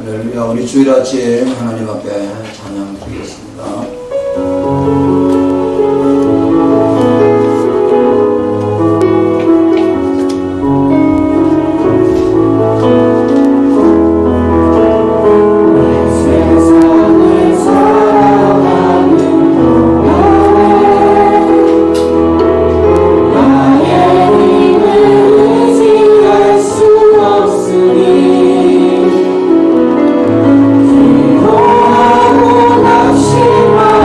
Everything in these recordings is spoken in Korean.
할렐루야. 우리 주일 아침 하나님 앞에 찬양 드리겠습니다. 기도하고 낙심하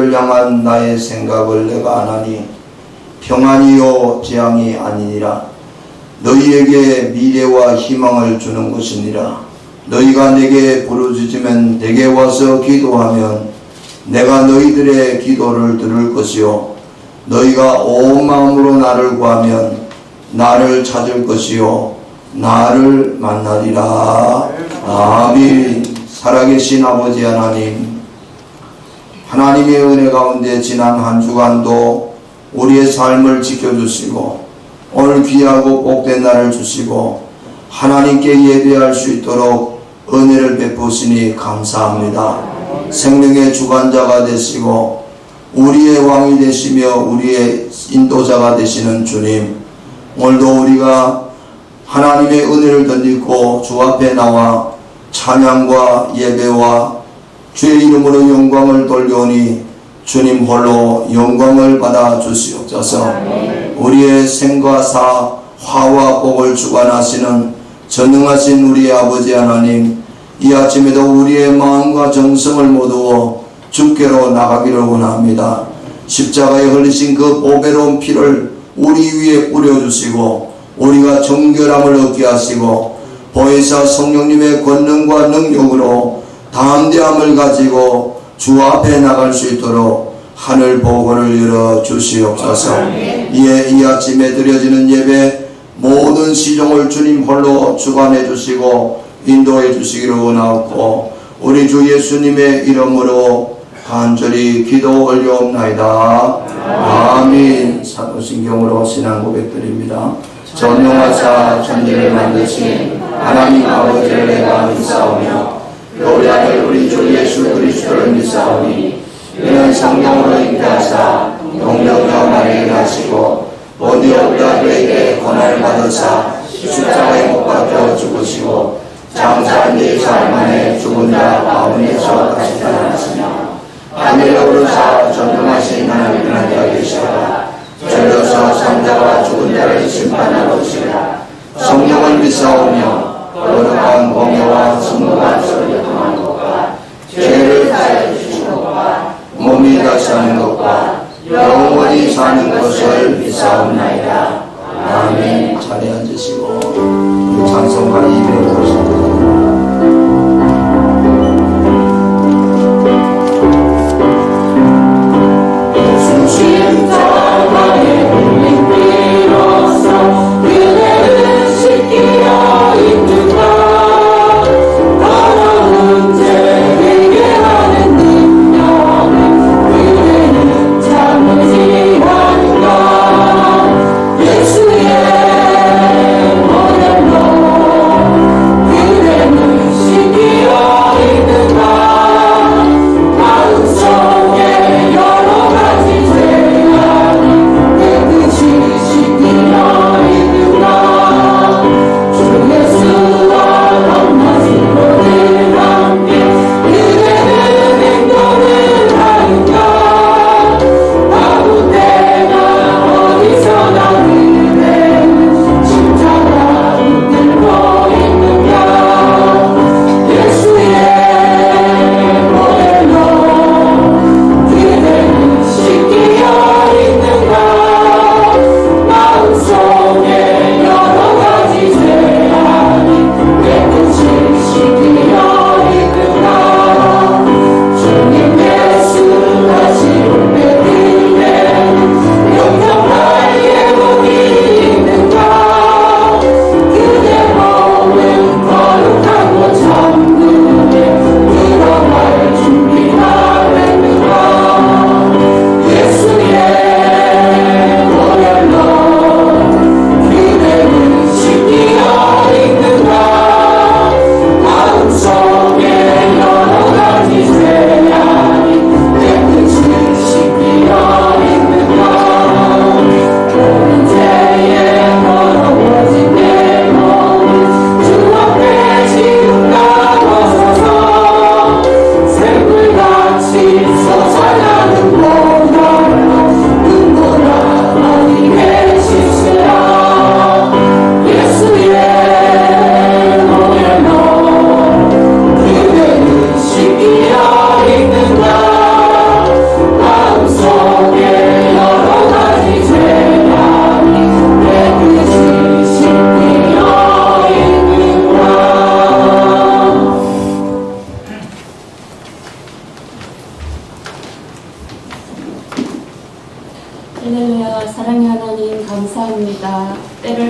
너희를 향한 나의 생각을 내가 아나니 평안이요 재앙이 아니니라. 너희에게 미래와 희망을 주는 것이니라. 너희가 내게 부르짖으면 내게 와서 기도하면 내가 너희들의 기도를 들을 것이요 너희가 온 마음으로 나를 구하면 나를 찾을 것이요 나를 만나리라. 아멘. 살아계신 아버지 하나님, 하나님의 은혜 가운데 지난 한 주간도 우리의 삶을 지켜주시고 오늘 귀하고 복된 날을 주시고 하나님께 예배할 수 있도록 은혜를 베푸시니 감사합니다. 생명의 주관자가 되시고 우리의 왕이 되시며 우리의 인도자가 되시는 주님, 오늘도 우리가 하나님의 은혜를 덧입고 주 앞에 나와 찬양과 예배와 주의 이름으로 영광을 돌려오니 주님 홀로 영광을 받아 주시옵소서. 우리의 생과 사, 화와 복을 주관하시는 전능하신 우리의 아버지 하나님, 이 아침에도 우리의 마음과 정성을 모두어 주께로 나가기를 원합니다. 십자가에 흘리신 그 보배로운 피를 우리 위에 뿌려주시고 우리가 정결함을 얻게 하시고 보혜사 성령님의 권능과 능력으로 담대함을 가지고 주 앞에 나갈 수 있도록 하늘 보고를 열어 주시옵소서. 이에 이 아침에 드려지는 예배 모든 시종을 주님 홀로 주관해 주시고 인도해 주시기를 원하옵고 우리 주 예수님의 이름으로 간절히 기도 올려옵나이다. 아멘. 사도신경으로 신앙 고백드립니다. 전능하사 천지를 만드신 하나님 아버지를 내가 믿사오며 우리 아들 우리 주 예수 그리스도를 믿사오니 이는 성령으로 잉태하사 동정녀 마리아에게 하시고 본디오 빌라도에게 고난을 받으사 십자가에 못 박혀 죽으시고 장사한 지 사흘 만에 죽은 자 가운데서 다시 살아나시며 하늘에 오르사 전능하신 하나님 하나님과 계시다가 절려서 산자와 죽은 자를 심판하러 오시리라. 성령을 믿사오며 거룩한 공예와 성부가 설교통하는 것과 죄를 사하여 주시는 것과 몸이 다시 하는 것과 영원히 사는 것을 믿사옵나이다. 아멘. 자리에 앉으시고 찬송가 250번 예수의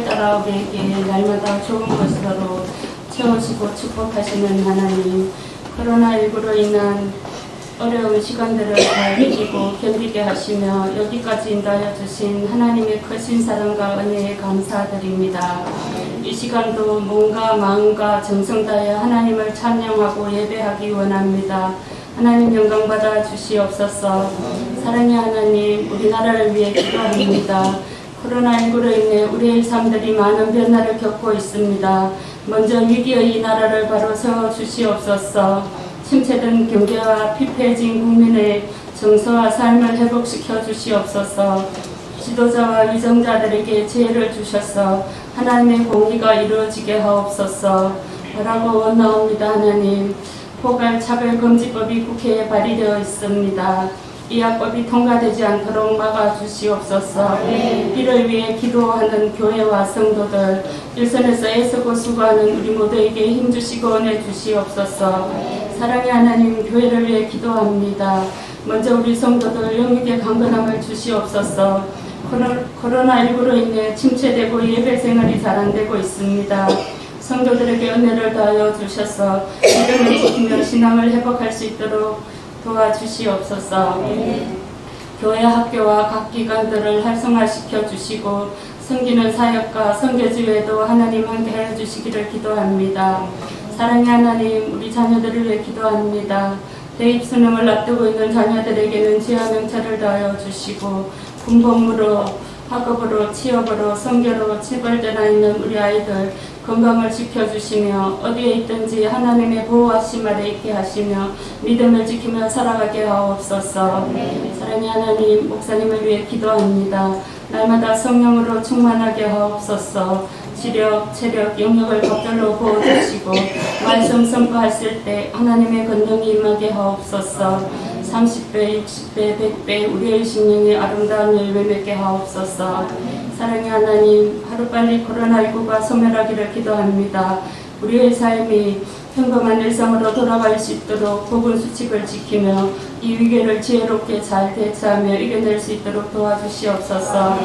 따라 우리에게 날마다 좋은 것으로 채워주고 축복하시는 하나님, 코로나19로 인한 어려운 시간들을 잘 이기고 견디게 하시며 여기까지 인도하여 주신 하나님의 크신 사랑과 은혜에 감사드립니다. 이 시간도 몸과 마음과 정성 다하여 하나님을 찬양하고 예배하기 원합니다. 하나님 영광 받아 주시옵소서. 사랑의 하나님, 우리나라를 위해 기도합니다. 코로나19로 인해 우리의 삶들이 많은 변화를 겪고 있습니다. 먼저 위기의 이 나라를 바로 세워 주시옵소서. 침체된 경제와 피폐해진 국민의 정서와 삶을 회복시켜 주시옵소서. 지도자와 위정자들에게 지혜를 주셔서 하나님의 공의가 이루어지게 하옵소서. 바라고 원하옵니다. 하나님, 포괄차별금지법이 국회에 발의되어 있습니다. 이 악법이 통과되지 않도록 막아주시옵소서. 이를 위해 기도하는 교회와 성도들, 일선에서 애쓰고 수고하는 우리 모두에게 힘주시고 은혜 주시옵소서. 사랑의 하나님, 교회를 위해 기도합니다. 먼저 우리 성도들 영육의 강건함을 주시옵소서. 코로나19로 인해 침체되고 예배 생활이 잘 안되고 있습니다. 성도들에게 은혜를 더하여 주셔서 믿음을 지키며 신앙을 회복할 수 있도록 도와주시옵소서. 교회 학교와 각 기관들을 활성화시켜 주시고 섬기는 사역과 선교지회도 하나님 함께 해주시기를 기도합니다. 사랑의 하나님, 우리 자녀들을 위해 기도합니다. 대입 수능을 앞두고 있는 자녀들에게는 지하 명찰을 더하여 주시고 군복무로, 학업으로, 취업으로, 선교로 집을 떠나 있는 우리 아이들 건강을 지켜주시며 어디에 있든지 하나님의 보호하심 아래 있게 하시며 믿음을 지키며 살아가게 하옵소서. 사랑의 하나님, 목사님을 위해 기도합니다. 날마다 성령으로 충만하게 하옵소서. 지력, 체력, 영역을 법절로 보호주시고 말씀 선포하실 때 하나님의 권능이 임하게 하옵소서. 30배, 60배, 100배 우리의 심령이 아름다운 열매 맺게 하옵소서. 사랑의 하나님, 하루빨리 코로나19가 소멸하기를 기도합니다. 우리의 삶이 평범한 일상으로 돌아갈 수 있도록 복음 수칙을 지키며 이 위기를 지혜롭게 잘 대처하며 이겨낼 수 있도록 도와주시옵소서.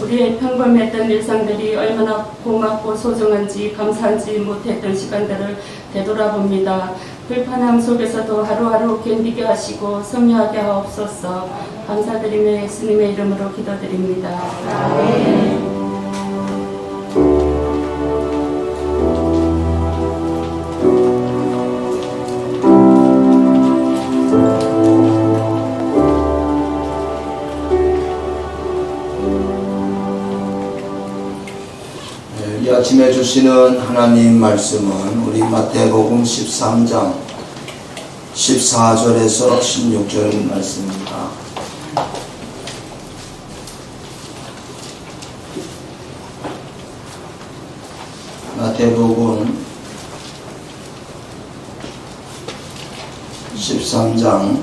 우리의 평범했던 일상들이 얼마나 고맙고 소중한지 감사한지 못했던 시간들을 되돌아봅니다. 불편함 속에서도 하루하루 견디게 하시고 승리하게 하옵소서. 감사드리며 예수님의 이름으로 기도드립니다. 아멘. 이 아침에 주시는 하나님 말씀은 우리 마태복음 13장 14절에서 16절 말씀입니다. 마태복음 13장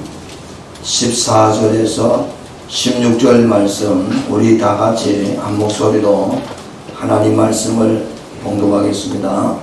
14절에서 16절 말씀 우리 다 같이 한 목소리로 하나님 말씀을 봉독하겠습니다.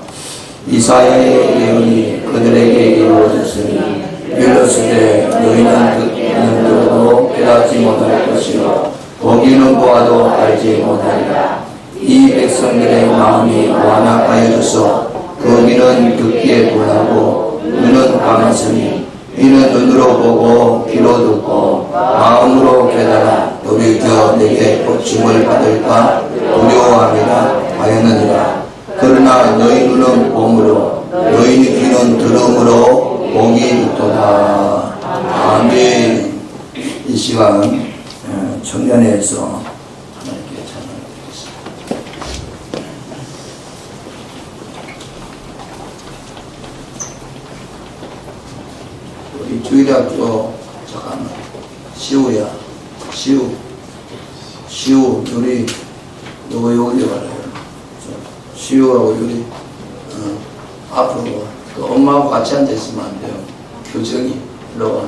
이사야의 예언이 그들에게 이루어졌으니 이르시되 너희는 듣기는 들어도 깨닫지 못할 것이요 보기는 보아도 알지 못하리라. 이 백성들의 마음이 완악하여져서 그 귀는 듣기에 둔하고 눈은 감았으니 이는 눈으로 보고 귀로 듣고 마음으로 깨달아 돌이켜 내게 고침을 받을까 두려워함이라 하였느니라. 그러나 너희 눈은 봄으로 너희 귀는 들음으로 복이 있도다. 아멘. 이 시간 청년회에서 하나님께 찬양하겠습니다. 우리 주일학교 잠깐만 시우야 시우 우리 요거 여기 말해요. 시우하고 우리 앞으로 엄마하고 같이 앉아 있으면 안 돼요. 교정이 일로 와.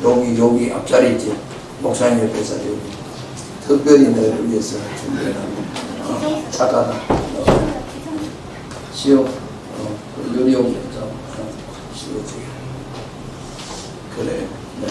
여기 앞자리 있지. 목사님 옆에서 여기 특별히 너를 위해서 준비해놨네. 착하다. 시우 요리 여기 있죠. 시우 저기. 그래. 네.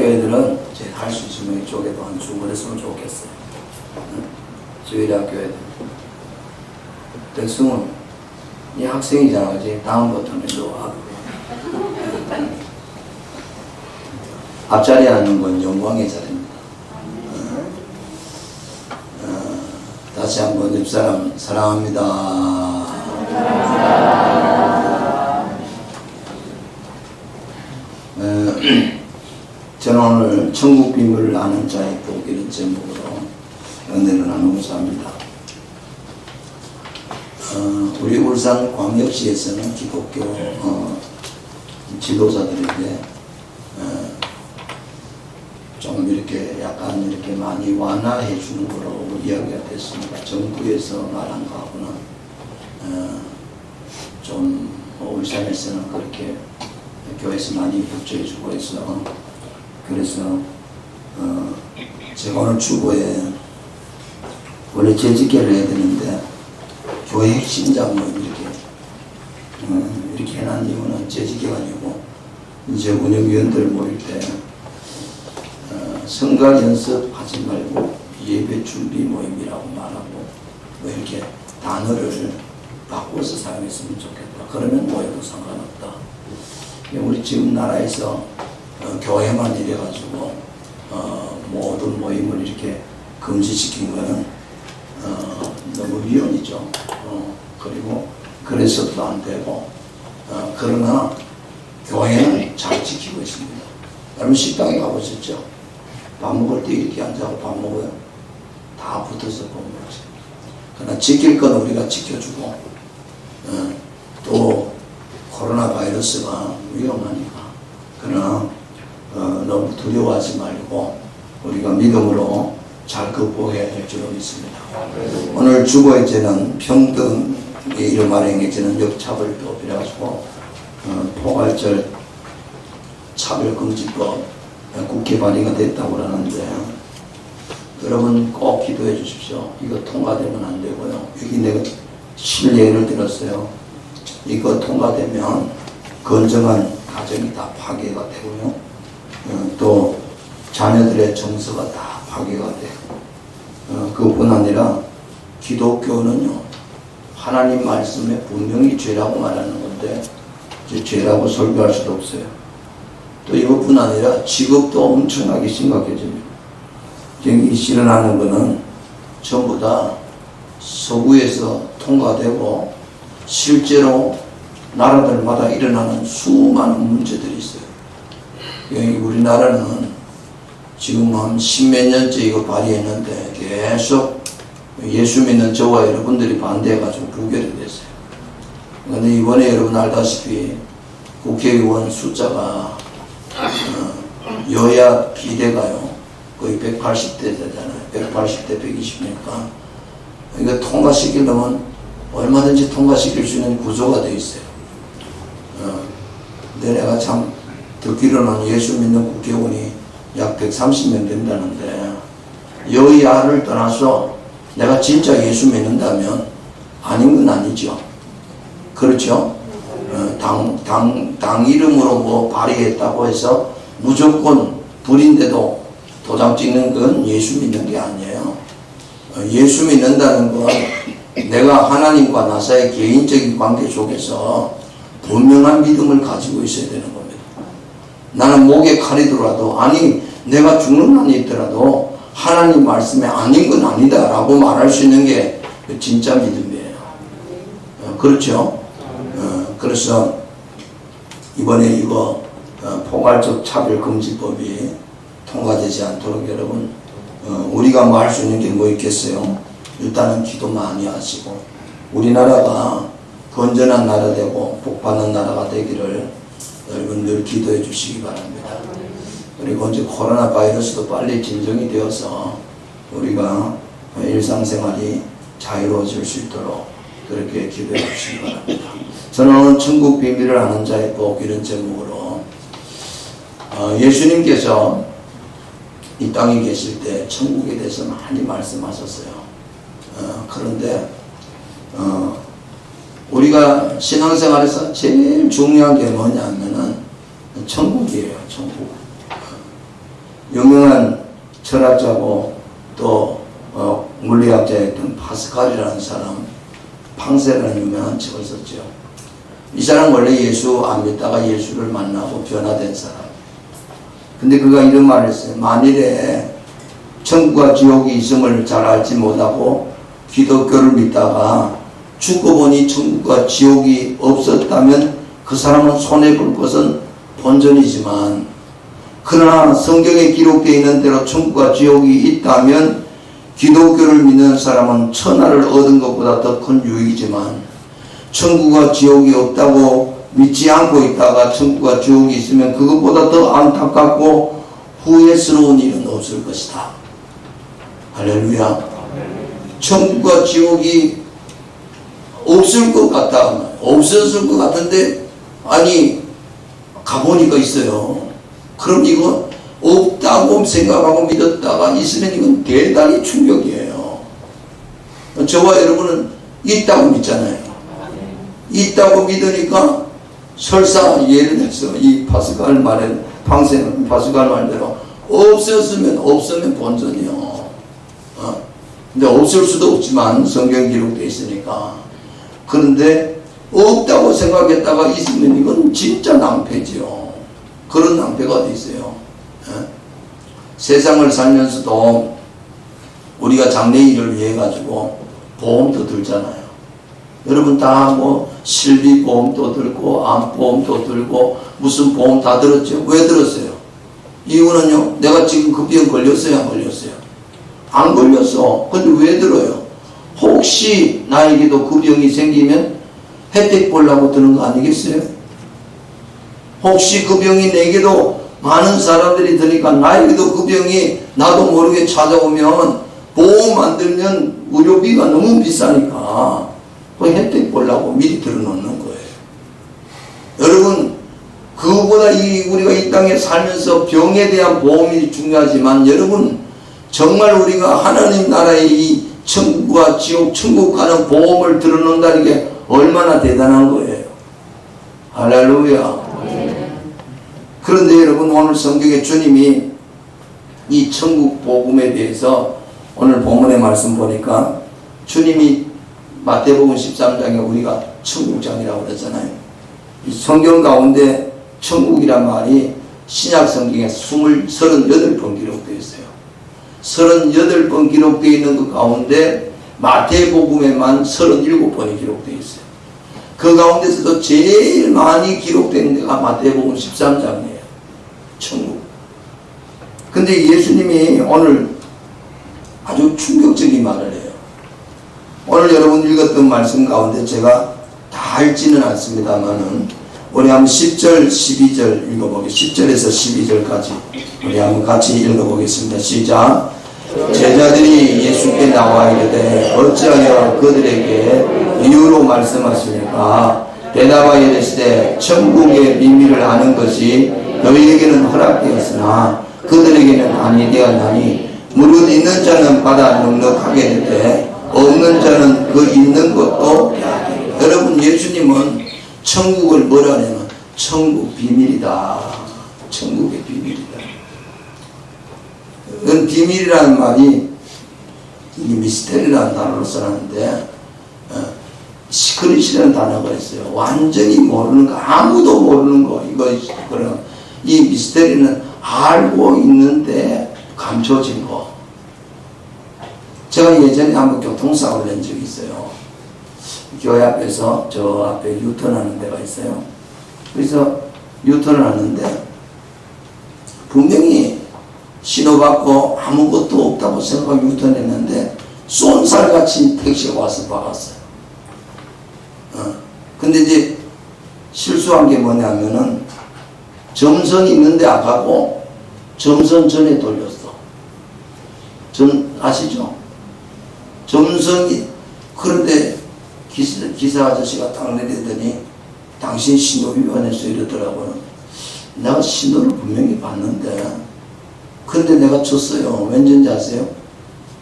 교회들은 이제 할 수 있으면 이쪽에도 한 주문했으면 좋겠어요. 주일학 교회들. 백승은 이 학생이잖아, 그지? 다음부터는 너 앞자리에 앉는 건 영광의 자리입니다. 다시 한번 옆사람 사랑합니다. 저는 오늘 천국 비밀을 아는 자의 복 이런 제목으로 은혜를 나누고자 합니다. 우리 울산 광역시에서는 기독교 지도자들에게 좀 이렇게 약간 이렇게 많이 완화해 주는 거로 이야기가 됐습니다. 정부에서 말한 거하고는 좀 울산에서는 그렇게 교회에서 많이 협조해 주고 있어. 그래서 제가 오늘 주보에 원래 재직회를 해야 되는데 교회 핵심장 뭐 이렇게 해놓은 이유는 재직회가 아니고 이제 운영위원들 모일 때 성가 연습하지 말고 예배 준비 모임이라고 말하고 뭐 이렇게 단어를 바꿔서 사용했으면 좋겠다. 그러면 모여도 상관없다. 우리 지금 나라에서 교회만 이래가지고 모든 모임을 이렇게 금지시킨 거는 너무 위헌이죠. 그리고 그래서도 안 되고 그러나 교회는 잘 지키고 있습니다. 여러분 식당에 가보셨죠? 밥 먹을 때 이렇게 앉아서 밥 먹어요. 다 붙어서 밥 먹지. 그러나 지킬 건 우리가 지켜주고 또 코로나 바이러스가 위험하니까 그러나 너무 두려워하지 말고 우리가 믿음으로 잘 극복해야 될 줄로 믿습니다. 오늘 주보에는 평등의 이름 발행에는 역차별도 그래가지고 포괄적 차별금지법 국회 발의가 됐다고 하는데 여러분 꼭 기도해 주십시오. 이거 통과되면 안 되고요. 여기 내가 실례를 들었어요. 이거 통과되면 건정한 가정이 다 파괴가 되고요. 또 자녀들의 정서가 다 파괴가 되고 그것뿐 아니라 기독교는요 하나님 말씀에 분명히 죄라고 말하는 건데 이제 죄라고 설교할 수도 없어요. 또 이것뿐 아니라 직업도 엄청나게 심각해집니다. 여기 실현하는 거는 전부 다 서구에서 통과되고 실제로 나라들마다 일어나는 수많은 문제들이 있어요. 여기 우리나라는 지금 한 십몇 년째 이거 발의했는데 계속 예수 믿는 저와 여러분들이 반대해가지고 부결이 됐어요. 그런데 이번에 여러분 알다시피 국회의원 숫자가 여야 비례가요 거의 180대 되잖아요. 180대 120이니까 이거 통과시키려면 얼마든지 통과시킬 수 있는 구조가 되어 있어요. 근데 내가 참 듣기로는 예수 믿는 국회의원이 약 130명 된다는데 여야를 떠나서 내가 진짜 예수 믿는다면 아닌 건 아니죠. 그렇죠? 당 이름으로 뭐 발의했다고 해서 무조건 불인데도 도장 찍는 건 예수 믿는 게 아니에요. 예수 믿는다는 건 내가 하나님과 나 사이의 개인적인 관계 속에서 분명한 믿음을 가지고 있어야 되는 겁니다. 나는 목에 칼이 들어와도 아니 내가 죽는 날이 있더라도 하나님 말씀에 아닌 건 아니다 라고 말할 수 있는 게 진짜 믿음이에요. 그렇죠? 그래서 이번에 이거 포괄적 차별금지법이 통과되지 않도록 여러분 우리가 뭐 할 수 있는 게 뭐 있겠어요? 일단은 기도 많이 하시고 우리나라가 건전한 나라 되고 복받는 나라가 되기를 여러분 늘 기도해 주시기 바랍니다. 그리고 이제 코로나 바이러스도 빨리 진정이 되어서 우리가 일상생활이 자유로워질 수 있도록 그렇게 기도해 주시기 바랍니다. 저는 오늘 천국 비밀을 아는 자의 복 이런 제목으로 예수님께서 이 땅에 계실 때 천국에 대해서 많이 말씀하셨어요. 그런데 우리가 신앙생활에서 제일 중요한 게 뭐냐면은 천국이에요. 천국. 유명한 철학자고 또 물리학자였던 파스칼이라는 사람, 팡세라는 유명한 책을 썼죠. 이 사람 원래 예수 안 믿다가 예수를 만나고 변화된 사람. 근데 그가 이런 말을 했어요. 만일에 천국과 지옥이 있음을 잘 알지 못하고 기독교를 믿다가 죽고 보니 천국과 지옥이 없었다면 그 사람은 손해볼 것은 본전이지만, 그러나 성경에 기록되어 있는 대로 천국과 지옥이 있다면 기독교를 믿는 사람은 천하를 얻은 것보다 더 큰 유익이지만, 천국과 지옥이 없다고 믿지 않고 있다가 천국과 지옥이 있으면 그것보다 더 안타깝고 후회스러운 일은 없을 것이다. 할렐루야. 천국과 지옥이 없을 것 같다. 없었을 것 같은데 아니 가보니까 있어요. 그럼 이거 없다고 생각하고 믿었다가 있으면 이건 대단히 충격이에요. 저와 여러분은 있다고 믿잖아요. 있다고 믿으니까 설사 예를 들어서 이 파스칼 말에 팡세는 파스칼 말대로 없으면 본전이요. 근데 없을 수도 없지만 성경 기록되어 있으니까. 그런데 없다고 생각했다가 있으면 이건 진짜 낭패지요. 그런 낭패가 어디 있어요. 세상을 살면서도 우리가 장래일을 위해 가지고 보험도 들잖아요. 여러분 다 뭐 실비보험도 들고 암보험도 들고 무슨 보험 다 들었죠. 왜 들었어요? 이유는요, 내가 지금 그 병 걸렸어요, 안 걸렸어요? 안 걸렸어. 근데 왜 들어요? 혹시 나에게도 그 병이 생기면 혜택 보려고 드는 거 아니겠어요? 혹시 그 병이 내게도 많은 사람들이 드니까 나에게도 그 병이 나도 모르게 찾아오면 보험 안 들면 의료비가 너무 비싸니까 그 혜택 보려고 미리 들어놓는 거예요. 여러분, 그거보다 우리가 이 땅에 살면서 병에 대한 보험이 중요하지만, 여러분 정말 우리가 하나님 나라의 이 천국과 지옥, 천국 가는 보험을 들어놓는다는 게 얼마나 대단한 거예요. 할렐루야. 그런데 여러분, 오늘 성경에 주님이 이 천국 복음에 대해서 오늘 본문의 말씀 보니까 주님이 마태복음 13장에 우리가 천국장이라고 그러잖아요. 이 성경 가운데 천국이란 말이 신약 성경에 38번 기록되어 있어요. 38번 기록되어 있는 그 가운데 마태복음에만 37번이 기록되어 있어요. 그 가운데서도 제일 많이 기록된 데가 마태복음 13장이에요. 천국. 근데 예수님이 오늘 아주 충격적인 말을 해요. 오늘 여러분 읽었던 말씀 가운데 제가 다 읽지는 않습니다만은 우리 한번 10절, 12절 읽어보겠습니다. 10절에서 12절까지 우리 한번 같이 읽어보겠습니다. 시작. 제자들이 예수께 나와 이르되 어찌하여 그들에게 이유로 말씀하시니까 대답하여 이르시되 천국의 비밀을 아는 것이 너희에게는 허락되었으나 그들에게는 아니되었나니 무릇 있는 자는 받아 넉넉하게 되되 없는 자는 그 있는 것도 빼앗기리라. 여러분, 예수님은 천국을 뭐라 하냐면 천국 비밀이다. 천국의 비밀이다. 이건 비밀이라는 말이 미스테리라는 단어로 써놨는데 시크릿이라는 단어가 있어요. 완전히 모르는 거, 아무도 모르는 거. 이 미스테리는 알고 있는데 감춰진 거. 제가 예전에 한번 교통사고를 낸 적이 있어요. 교회 앞에서 저 앞에 유턴하는 데가 있어요. 그래서 유턴을 하는데 분명히 신호받고 아무것도 없다고 생각하고 유턴했는데 쏜살같이 택시가 와서 박았어요. 근데 이제 실수한 게 뭐냐면은 점선이 있는데 안 가고 점선 전에 돌렸어. 아시죠? 점선이. 그런데 기사 아저씨가 딱 내리더니 당신 신호 위반했어 이러더라고요. 내가 신호를 분명히 봤는데 근데 내가 쳤어요. 왠지 아세요?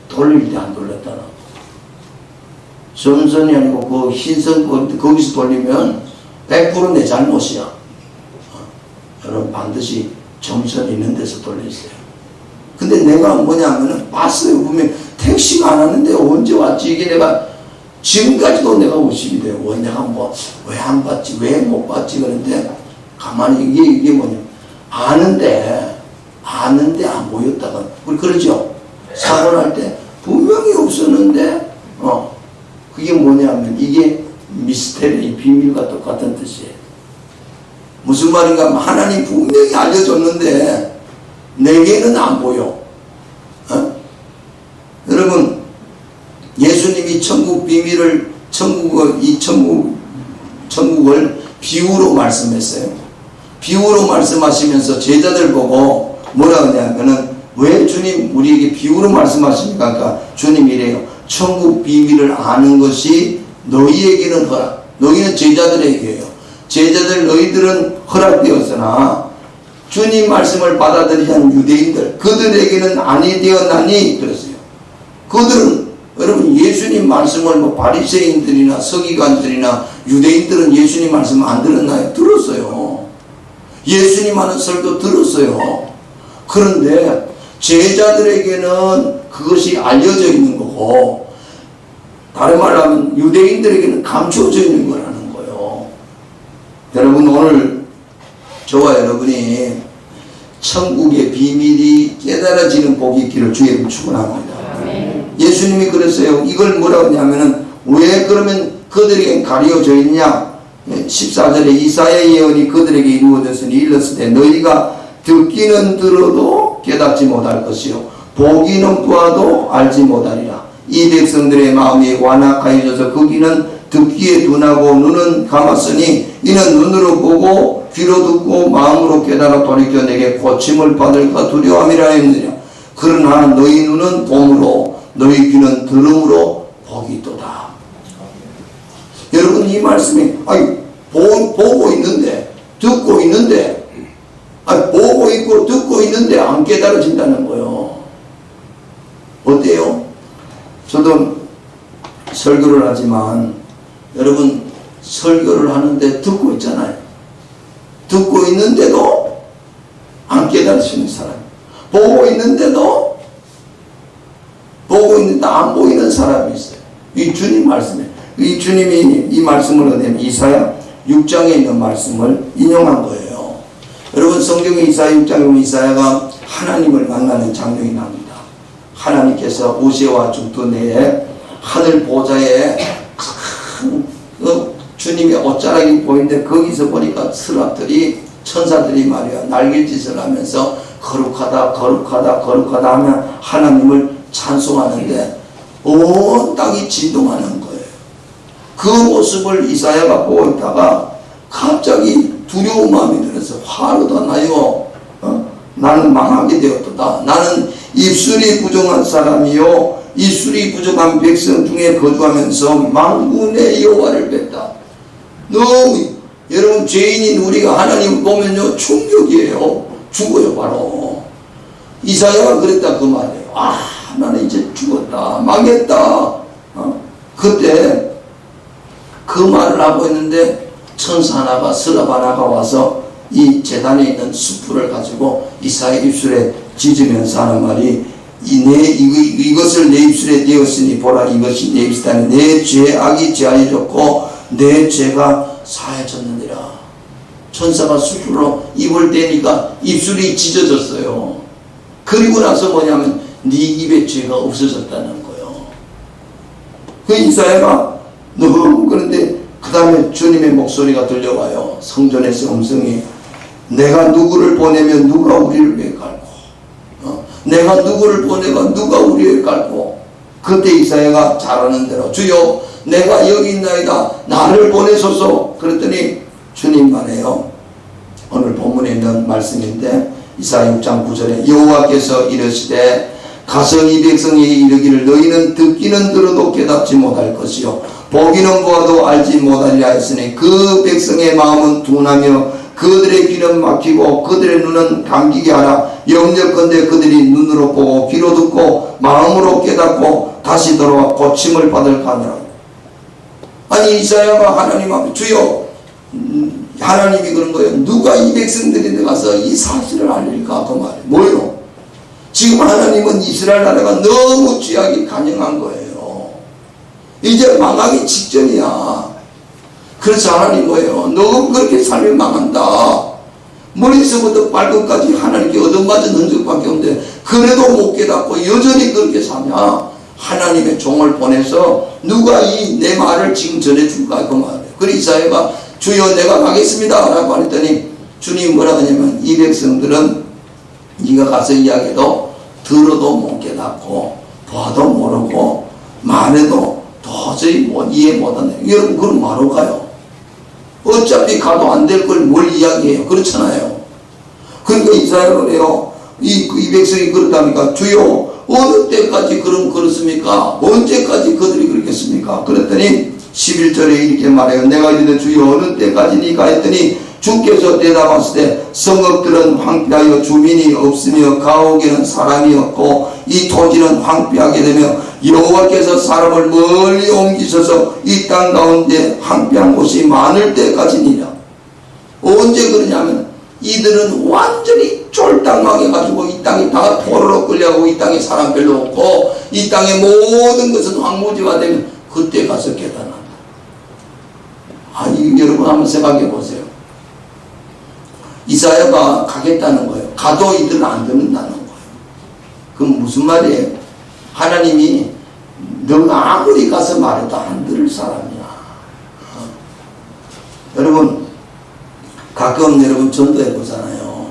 돌릴 때 안 돌렸다나. 점선이 아니고 그 흰선 거기서 돌리면 100% 내 잘못이야. 여러분 반드시 점선 있는 데서 돌리세요. 근데 내가 뭐냐면은 봤어요. 보면 택시가 안 왔는데 언제 왔지? 이게 내가 지금까지도 내가 의심이 돼요. 내가 뭐 왜 안 봤지? 왜 못 봤지? 그런데 가만히 이게 뭐냐? 아는데 안 보였다가 우리 그러죠. 사고 날 때 분명히 없었는데 그게 뭐냐면 이게 미스테리 비밀과 똑같은 뜻이에요. 무슨 말인가 하면 하나님 분명히 알려줬는데 내게는 안 보여. 여러분 예수님이 천국 비밀을 천국을 비유로 말씀했어요. 비유로 말씀하시면서 제자들 보고 뭐라 그러냐면은 왜 주님 우리에게 비유로 말씀하십니까? 그러니까 주님이 이래요. 천국 비밀을 아는 것이 너희에게는 허락. 너희는 제자들에게요. 제자들 너희들은 허락되었으나 주님 말씀을 받아들이지 않은 유대인들 그들에게는 아니 되었나니 그랬어요. 그들은 여러분 예수님 말씀을 뭐 바리새인들이나 서기관들이나 유대인들은 예수님 말씀 안 들었나요? 들었어요. 예수님 하는 설교 들었어요. 그런데 제자들에게는 그것이 알려져 있는 거고 다른 말로 하면 유대인들에게는 감춰져 있는 거라는 거예요. 여러분 오늘 저와 여러분이 천국의 비밀이 깨달아지는 복이 있기를 주의 이름으로 축원합니다. 예수님이 그랬어요. 이걸 뭐라고 하냐면은 왜 그러면 그들에게 가려져 있냐? 14절에 이사야의 예언이 그들에게 이루어졌으니 일렀으되 너희가 듣기는 들어도 깨닫지 못할 것이요 보기는 보아도 알지 못하리라. 이 백성들의 마음이 완악하여져서 거기는 듣기에 둔하고 눈은 감았으니 이는 눈으로 보고 귀로 듣고 마음으로 깨달아 돌이켜 내게 고침을 받을까 두려움이라 했느냐. 그러나 너희 눈은 봄으로 너희 귀는 들음으로 복이 있도다. 여러분 이 말씀이 보고 있는데 듣고 있는데 보고 있고 듣고 있는데 안 깨달아진다는 거예요. 어때요? 저도 설교를 하지만 여러분 설교를 하는데 듣고 있잖아요. 듣고 있는데도 안 깨달으시는 사람, 보고 있는데도 안 보이는 사람이 있어요. 이 주님 말씀에 이 주님이 이 말씀을 얻은 이사야 6장에 있는 말씀을 인용한 거예요. 여러분 성경에 이사야 6장에 보면 이사야가 하나님을 만나는 장면이 납니다. 하나님께서 오세와 죽도 내에 하늘 보좌에 큰 주님의 옷자락이 보이는데 거기서 보니까 스랍들이 천사들이 말이야 날갯짓을 하면서 거룩하다 거룩하다 거룩하다 하면 하나님을 찬송하는데 온 땅이 진동하는 거예요. 그 모습을 이사야가 보고 있다가 갑자기 두려운 마음이 들어서 화로다 나요. 나는 망하게 되었다. 나는 입술이 부정한 사람이요 입술이 부정한 백성 중에 거주하면서 만군의 여호와를 뵀다. 너무 여러분 죄인인 우리가 하나님을 보면요 충격이에요. 죽어요 바로. 이사야가 그랬다 그 말이에요. 나는 이제 죽었다 망했다. 그때 그 말을 하고 있는데 천사 하나가 스랍 하나가 와서 이 제단에 있는 수풀을 가지고 이사야 입술에 짖으면서 하는 말이 이것을 내 입술에 띄었으니 보라 이것이 내 입술에 내 죄악이 제하여졌고 내 죄가 사해졌느니라. 천사가 수풀로 입을 떼니까 입술이 짖어졌어요. 그리고 나서 뭐냐면 네 입에 죄가 없어졌다는 거예요. 그 이사야가 너무 그런데 그 다음에 주님의 목소리가 들려와요. 성전에서 음성이 내가 누구를 보내면 누가 우리를 왜 깔고 내가 누구를 보내가 누가 우리를 깔고 그때 이사야가 잘하는 대로 주여 내가 여기 있나이다 나를 보내소서 그랬더니 주님만 해요. 오늘 본문에 있는 말씀인데 이사야 6장 9절에 여호와께서 이르시되 가서 이 백성에게 이르기를 너희는 듣기는 들어도 깨닫지 못할 것이요 보기는 보아도 알지 못하리라 했으니 그 백성의 마음은 둔하며 그들의 귀는 막히고 그들의 눈은 감기게 하라. 영접건대 그들이 눈으로 보고 귀로 듣고 마음으로 깨닫고 다시 돌아와 고침을 받을까 하느라. 아니 이사야가 하나님 앞에 주여 하나님이 그런 거예요. 누가 이 백성들이 가서 이 사실을 알릴까 그 말이에요. 뭐요? 지금 하나님은 이스라엘 나라가 너무 죄악이 간영한 거예요. 이제 망하기 직전이야. 그래서 하나님 뭐예요? 너 그렇게 살면 망한다. 머리서부터 발끝까지 하나님께 얻어맞은 흔적밖에 없는데 그래도 못 깨닫고 여전히 그렇게 사냐? 하나님의 종을 보내서 누가 이 내 말을 지금 전해줄까? 그 말이에요. 그래서 이사야가 주여 내가 가겠습니다 라고 했더니 주님이 뭐라고 하냐면 이 백성들은 네가 가서 이야기해도 들어도 못 깨닫고 봐도 모르고 말해도 도저히 이해 못하네. 여러분 그럼 말로 가요. 어차피 가도 안 될 걸 뭘 이야기해요. 그렇잖아요. 그러니까 이사야가 그래요. 이 백성이 그렇다니까 주여 어느 때까지 그렇습니까? 언제까지 그들이 그렇겠습니까? 그랬더니 11절에 이렇게 말해요. 내가 이르되 주여 어느 때까지니까 했더니 주께서 대답하실 때 성읍들은 황폐하여 주민이 없으며 가옥에는 사람이 없고 이 토지는 황폐하게 되며 여호와께서 사람을 멀리 옮기셔서 이 땅 가운데 황폐한 곳이 많을 때까지니라. 언제 그러냐면 이들은 완전히 쫄딱망해가지고 이 땅이 다 포로로 끌려가고 이 땅에 사람 별로 없고 이 땅의 모든 것은 황무지가 되면 그때 가서 깨달아. 여러분 한번 생각해 보세요. 이사야가 가겠다는 거예요. 가도 이들은 안 듣는다는 거예요. 그럼 무슨 말이에요? 하나님이 너가 아무리 가서 말해도 안 들을 사람이야. 여러분 가끔 여러분 전도해 보잖아요.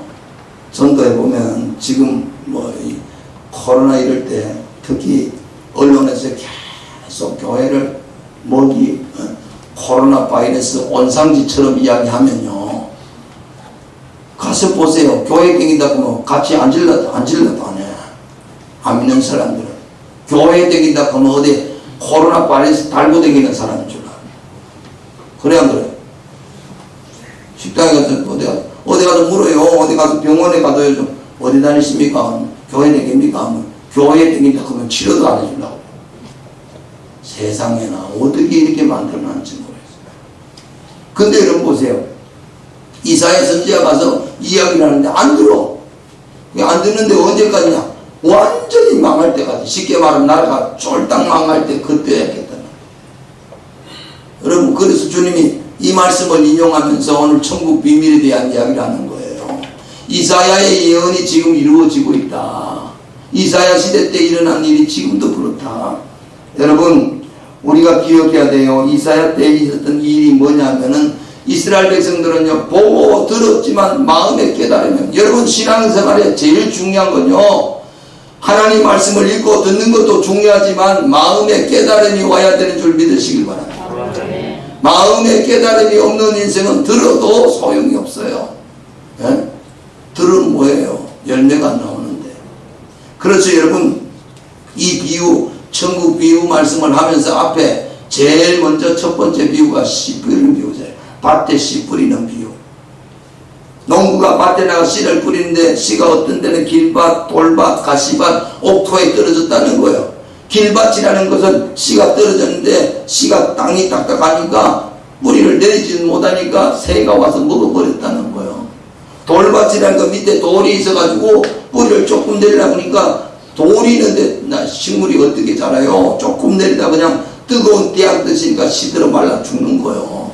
전도해 보면 지금 이 코로나 이럴 때 특히 언론에서 계속 교회를 코로나 바이러스 온상지처럼 이야기하면요. 가서 보세요. 교회 댕긴다고 하면 같이 앉을라도 안 해. 안 믿는 사람들은. 교회 댕긴다고 하면 어디 코로나 바이러스 달고 댕기는 사람인 줄 알아요. 그래 안 그래요? 식당에 가서 어디 가서 물어요. 어디 가서 병원에 가도 좀 어디 다니십니까? 교회 댕깁니까? 교회 댕긴다고 하면 치료도 안 해주려고. 세상에나 어떻게 이렇게 만들어놨는지 모르겠어요. 근데 여러분 보세요. 이사야 선지자 가서 이야기를 하는데 안 들어. 안 듣는데 언제까지냐? 완전히 망할 때까지. 쉽게 말하면 나라가 쫄딱 망할 때 그때 했겠다. 여러분 그래서 주님이 이 말씀을 인용하면서 오늘 천국 비밀에 대한 이야기를 하는 거예요. 이사야의 예언이 지금 이루어지고 있다. 이사야 시대 때 일어난 일이 지금도 그렇다. 여러분 우리가 기억해야 돼요. 이사야 때 있었던 일이 뭐냐면은 이스라엘 백성들은요 보고 들었지만 마음에 깨달으면 여러분 신앙생활에 제일 중요한 건요 하나님 말씀을 읽고 듣는 것도 중요하지만 마음에 깨달음이 와야 되는 줄 믿으시길 바랍니다. 마음에 깨달음이 없는 인생은 들어도 소용이 없어요. 예? 들으면 뭐예요? 열매가 나오는데. 그래서 여러분 이 비유 천국 비유 말씀을 하면서 앞에 제일 먼저 첫 번째 비유가 씨 뿌리는 비유죠. 밭에 씨 뿌리는 비유. 농부가 밭에 나가 씨를 뿌리는데 씨가 어떤 데는 길밭, 돌밭, 가시밭, 옥토에 떨어졌다는 거예요. 길밭이라는 것은 씨가 떨어졌는데 씨가 땅이 딱딱하니까 뿌리를 내리지 못하니까 새가 와서 먹어버렸다는 거예요. 돌밭이라는 것 밑에 돌이 있어가지고 뿌리를 조금 내리려고 하니까 돌이 있는데 식물이 어떻게 자라요? 조금 내리다 그냥 뜨거운 대학 드시니까 시들어 말라 죽는 거예요.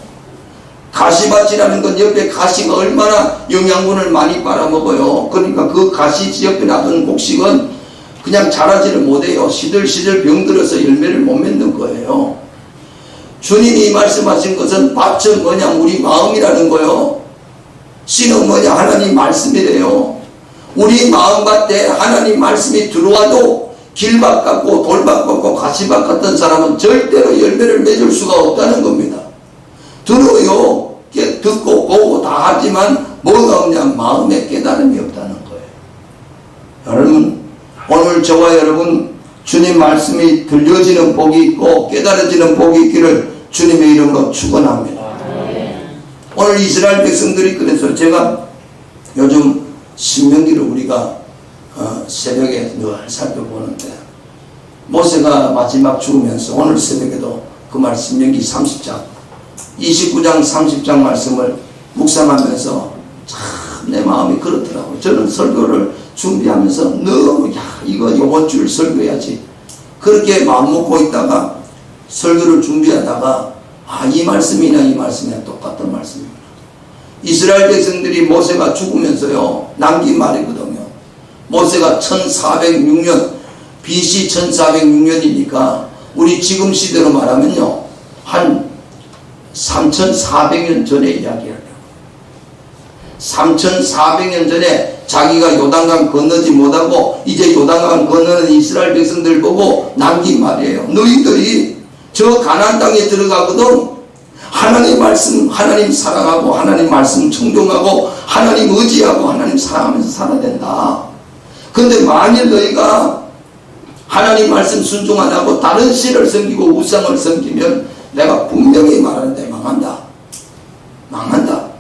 가시밭이라는 건 옆에 가시가 얼마나 영양분을 많이 빨아먹어요. 그러니까 그 가시 옆에 놔둔 곡식은 그냥 자라지를 못해요. 시들시들 병들어서 열매를 못 맺는 거예요. 주님이 말씀하신 것은 밭은 뭐냐? 우리 마음이라는 거예요. 씨는 뭐냐? 하나님 말씀이래요. 우리 마음밭에 하나님 말씀이 들어와도 길밭 같고 돌밭 같고 가시밭 같은 사람은 절대로 열매를 맺을 수가 없다는 겁니다. 들어요. 듣고 보고 다 하지만 뭐가 없냐? 마음에 깨달음이 없다는 거예요. 여러분 오늘 저와 여러분 주님 말씀이 들려지는 복이 있고 깨달아지는 복이 있기를 주님의 이름으로 축원합니다. 오늘 이스라엘 백성들이 그래서 제가 요즘 신명기를 우리가 새벽에 늘 살펴보는데 모세가 마지막 죽으면서 오늘 새벽에도 그 말 신명기 30장 29장 30장 말씀을 묵상하면서 참 내 마음이 그렇더라고요. 저는 설교를 준비하면서 너무 이거 요번 주일 설교해야지. 그렇게 마음먹고 있다가 설교를 준비하다가 이 말씀이나 이 말씀이나 똑같은 말씀입니다. 이스라엘 백성들이 모세가 죽으면서요 남긴 말이거든요. 모세가 1406년 BC 1406년이니까 우리 지금 시대로 말하면요 한 3400년 전에 이야기하려고. 3400년 전에 자기가 요단강 건너지 못하고 이제 요단강 건너는 이스라엘 백성들 보고 남긴 말이에요. 너희들이 저 가나안 땅에 들어가거든 하나님 말씀, 하나님 사랑하고 하나님 말씀 청종하고 하나님 의지하고 하나님 사랑하면서 살아야 된다. 근데 만일 너희가 하나님 말씀 순종 안 하고 다른 신을 섬기고 우상을 섬기면 내가 분명히 말하는데 망한다. 망한다.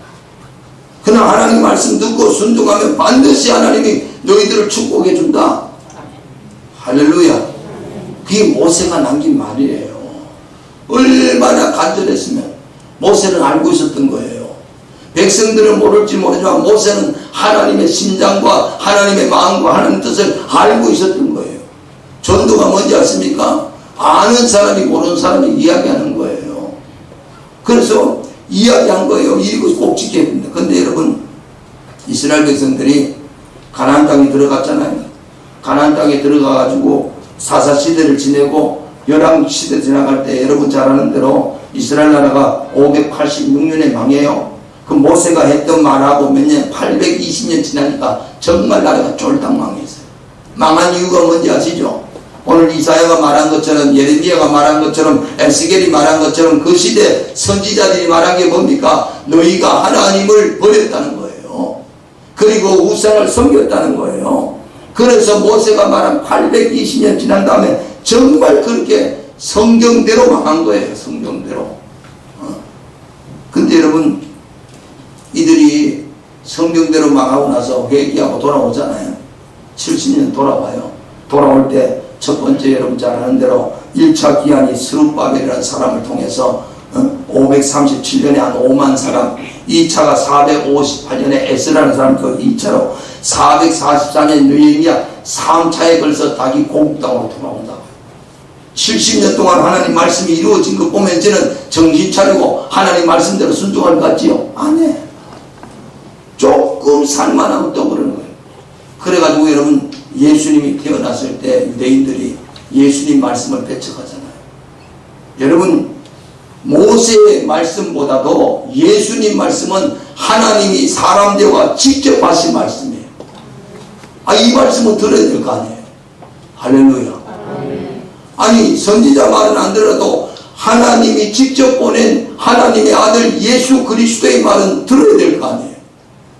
그러나 하나님 말씀 듣고 순종하면 반드시 하나님이 너희들을 축복해 준다. 할렐루야. 그게 모세가 남긴 말이에요. 얼마나 간절했으면 모세는 알고 있었던 거예요. 백성들은 모를지 모르지만 모세는 하나님의 심장과 하나님의 마음과 하나님의 뜻을 알고 있었던 거예요. 전도가 뭔지 아십니까? 아는 사람이 모르는 사람이 이야기하는 거예요. 그래서 이야기한 거예요. 이거 꼭 지켜야 됩니다. 근데 여러분 이스라엘 백성들이 가나안 땅에 들어갔잖아요. 가나안 땅에 들어가가지고 사사시대를 지내고 열왕시대 지나갈 때 여러분 잘 아는 대로 이스라엘 나라가 586년에 망해요. 그 모세가 했던 말하고 몇 년 820년 지나니까 정말 나라가 쫄딱 망했어요. 망한 이유가 뭔지 아시죠? 오늘 이사야가 말한 것처럼 예레미야가 말한 것처럼 에스겔이 말한 것처럼 그 시대 선지자들이 말한 게 뭡니까? 너희가 하나님을 버렸다는 거예요. 그리고 우상을 섬겼다는 거예요. 그래서 모세가 말한 820년 지난 다음에 정말 그렇게 성경대로 망한 거예요. 성경대로. 근데 여러분 이들이 성경대로 망하고 나서 회개하고 돌아오잖아요. 70년 돌아와요. 돌아올 때 첫 번째 여러분 잘 아는 대로 1차 기한이 스룹바벨이라는 사람을 통해서 537년에 한 5만 사람, 2차가 458년에 에스라는 사람, 그 2차로 444년 느헤미야 3차에 걸쳐 자기 고국 땅으로 돌아온다고. 70년 동안 하나님 말씀이 이루어진 거 보면 이제는 정신 차리고 하나님 말씀대로 순종할 것 같지요? 안 해. 조금 살만하고 또 그러는 거예요. 그래가지고 여러분 예수님이 태어났을 때 유대인들이 예수님 말씀을 배척하잖아요. 여러분 모세의 말씀보다도 예수님 말씀은 하나님이 사람 되어 직접 하신 말씀이에요. 이 말씀은 들어야 될 거 아니에요. 할렐루야. 아니 선지자 말은 안 들어도 하나님이 직접 보낸 하나님의 아들 예수 그리스도의 말은 들어야 될 거 아니에요.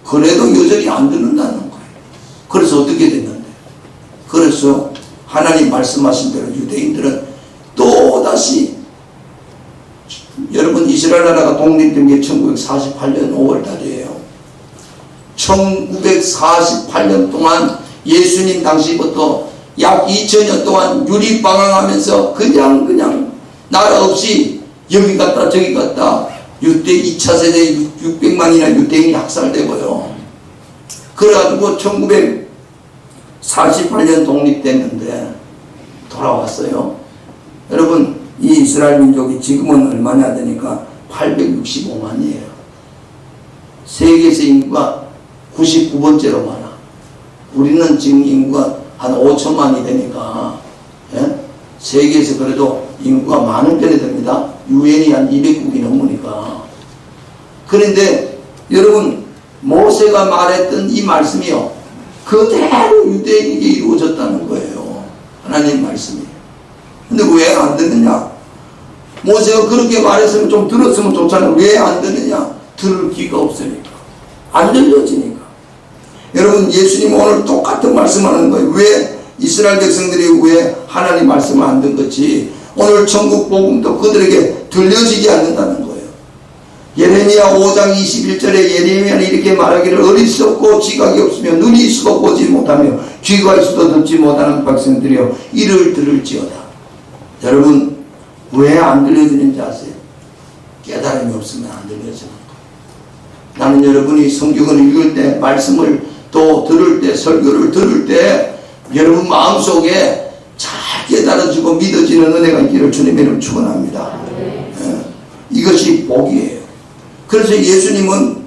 그래도 여전히 안 듣는다는 거예요. 그래서 어떻게 됐는데? 그래서 하나님 말씀하신 대로 유대인들은 또다시 여러분 이스라엘 나라가 독립된 게 1948년 5월 달이에요. 1948년 동안 예수님 당시부터 약 2000년 동안 유리방황하면서 그냥 나라 없이 여기 갔다 저기 갔다 2차 세대 600만이나 유대인이 학살되고요. 그래가지고 1948년 독립됐는데 돌아왔어요. 여러분 이 이스라엘 민족이 지금은 얼마나 되니까 865만이에요. 세계에서 인구가 99번째로 많아. 우리는 지금 인구가 한 5천만이 되니까 세계에서 그래도 인구가 많은 편이 됩니다. 유엔이 한 200국이 넘으니까. 그런데 여러분 모세가 말했던 이 말씀이요 그대로 유대인에게 이루어졌다는 거예요. 하나님 말씀이. 근데 왜 안 듣느냐? 모세가 그렇게 말했으면 좀 들었으면 좋잖아요. 왜 안 듣느냐? 들을 기가 없으니까. 안 들려지니까. 여러분 예수님 오늘 똑같은 말씀하는 거예요. 왜 이스라엘 백성들이 왜 하나님 말씀을 안 듣겠지? 오늘 천국 복음도 그들에게 들려지지 않는다는 거예요. 예레미야 5장 21절에 예레미야는 이렇게 말하기를 어리석고 지각이 없으며 눈이 있어도 보지 못하며 귀가 있어도 듣지 못하는 백성들이여 이를 들을지어다. 여러분 왜 안 들려지는지 아세요? 깨달음이 없으면 안 들려지는 거예요. 나는 여러분이 성경을 읽을 때 말씀을 또 들을 때 설교를 들을 때 여러분 마음속에 잘 깨달아지고 믿어지는 은혜가 있기를 주님의 이름으로 축원합니다. 이것이 복이에요. 그래서 예수님은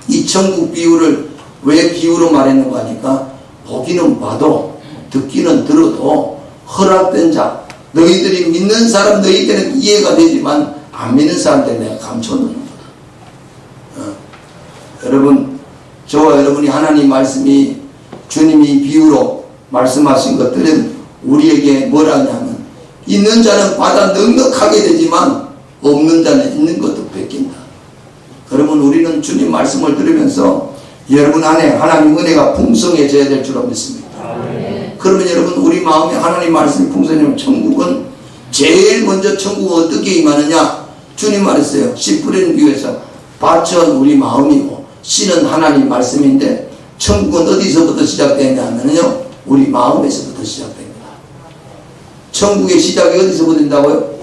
이 천국 비유를 왜 비유로 말했는가 하니까 보기는 봐도 듣기는 들어도 허락된 자, 너희들이 믿는 사람 너희에게는 이해가 되지만 안 믿는 사람들은 내가 감춰놓는 거다. 여러분, 저와 여러분이 하나님 말씀이 주님이 비유로 말씀하신 것들은 우리에게 뭐라냐면 있는 자는 받아 넉넉하게 되지만 없는 자는 있는 것도 뺏긴다. 그러면 우리는 주님 말씀을 들으면서 여러분 안에 하나님 은혜가 풍성해져야 될 줄로 믿습니다. 그러면 여러분 우리 마음에 하나님 말씀이 풍성해지면 천국은 제일 먼저 천국은 어떻게 임하느냐? 주님 말했어요. 씨 뿌리는 비유에서 밭은 우리 마음이고 씨는 하나님 말씀인데 천국은 어디서부터 시작되냐면요 우리 마음에서부터 시작됩니다. 천국의 시작이 어디서부터 된다고요?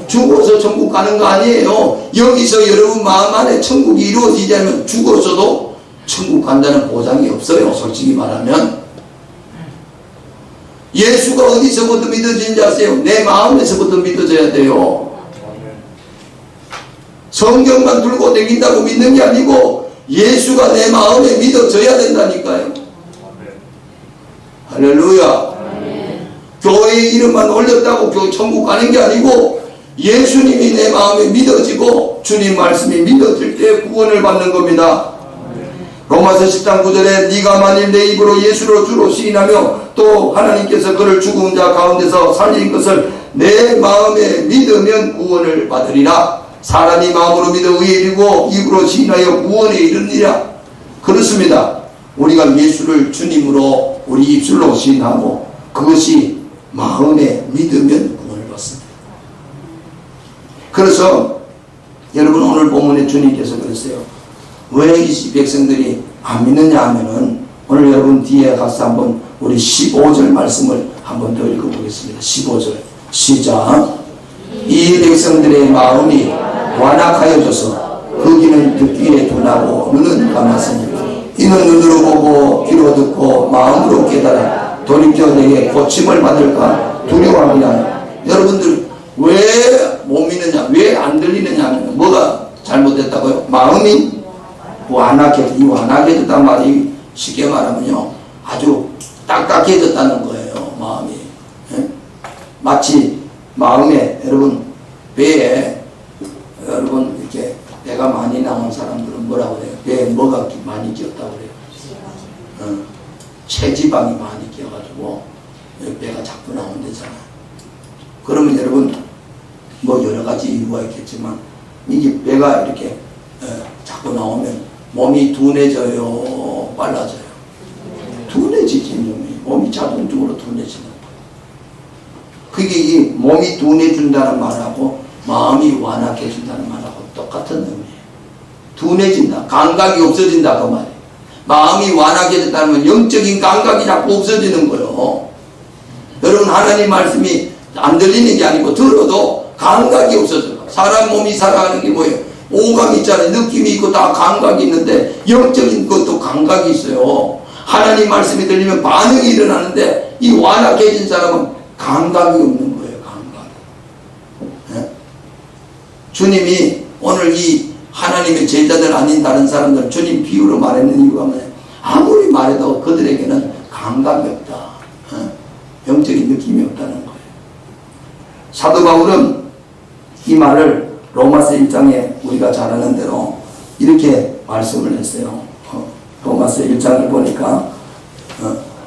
죽어서 천국 가는 거 아니에요. 여기서 여러분 마음 안에 천국이 이루어지자면 죽어서도 천국 간다는 보장이 없어요. 솔직히 말하면 예수가 어디서부터 믿어지는지 아세요? 내 마음에서부터 믿어져야 돼요. 성경만 들고 다닌다고 믿는 게 아니고 예수가 내 마음에 믿어져야 된다니까요. 할렐루야. 교회 이름만 올렸다고 천국 가는 게 아니고 예수님이 내 마음에 믿어지고 주님 말씀이 믿어질 때 구원을 받는 겁니다. 로마서 10장 9절에 네가 만일 내 입으로 예수로 주로 시인하며 또 하나님께서 그를 죽은 자 가운데서 살린 것을 내 마음에 믿으면 구원을 받으리라. 사람이 마음으로 믿어 의에 이르고 입으로 시인하여 구원에 이르니라. 그렇습니다. 우리가 예수를 주님으로 우리 입술로 시인하고 그것이 마음에 믿으면 구원을 받습니다. 그래서 여러분 오늘 본문에 주님께서 그랬어요. 왜 이 백성들이 안 믿느냐 하면은 오늘 여러분 뒤에 가서 한번 우리 15절 말씀을 한번 더 읽어보겠습니다. 15절 시작. 이 백성들의 마음이 완악하여져서 그 귀는 듣기에 둔하고 눈은 감았으니 이는 눈으로 보고 귀로 듣고 마음으로 깨달아 돌이켜 내게 고침을 받을까 두려워합니다. 여러분들 왜 못 믿느냐, 왜 안 들리느냐 하면 뭐가 잘못됐다고요? 마음이 완악해졌다. 이 완악해졌단 말이 쉽게 말하면요 아주 딱딱해졌다는 거예요. 마음이. 예? 마치 마음에 여러분 배에 여러분 이렇게 배가 많이 나온 사람들은 뭐라고 그래요? 배에 뭐가 많이 끼었다고 그래요? 체지방이 많이 끼어가지고 배가 자꾸 나온대잖아요. 그러면 여러분 뭐 여러 가지 이유가 있겠지만 이게 배가 이렇게 자꾸 나오면 몸이 둔해져요, 빨라져요? 둔해지지. 몸이 자동적으로 둔해지는 거예요. 그게 이 몸이 둔해준다는 말하고 마음이 완악해진다는 말하고 똑같은 의미예요. 둔해진다, 감각이 없어진다 그 말이에요. 마음이 완악해졌다는 건 영적인 감각이 자꾸 없어지는 거예요. 여러분 하나님 말씀이 안 들리는 게 아니고 들어도 감각이 없어져요. 사람 몸이 살아가는 게 뭐예요? 오감이 있잖아요. 느낌이 있고 다 감각이 있는데 영적인 것도 감각이 있어요. 하나님 말씀이 들리면 반응이 일어나는데 이 완악해진 사람은 감각이 없는 거예요. 감각. 네? 주님이 오늘 이 하나님의 제자들 아닌 다른 사람들 주님 비유로 말했는 이유가 뭐예요? 아무리 말해도 그들에게는 감각이 없다. 영적인 느낌이 없다는 거예요. 사도 바울은 이 말을 로마서 1장에 우리가 잘 아는 대로 이렇게 말씀을 했어요. 로마서 1장을 보니까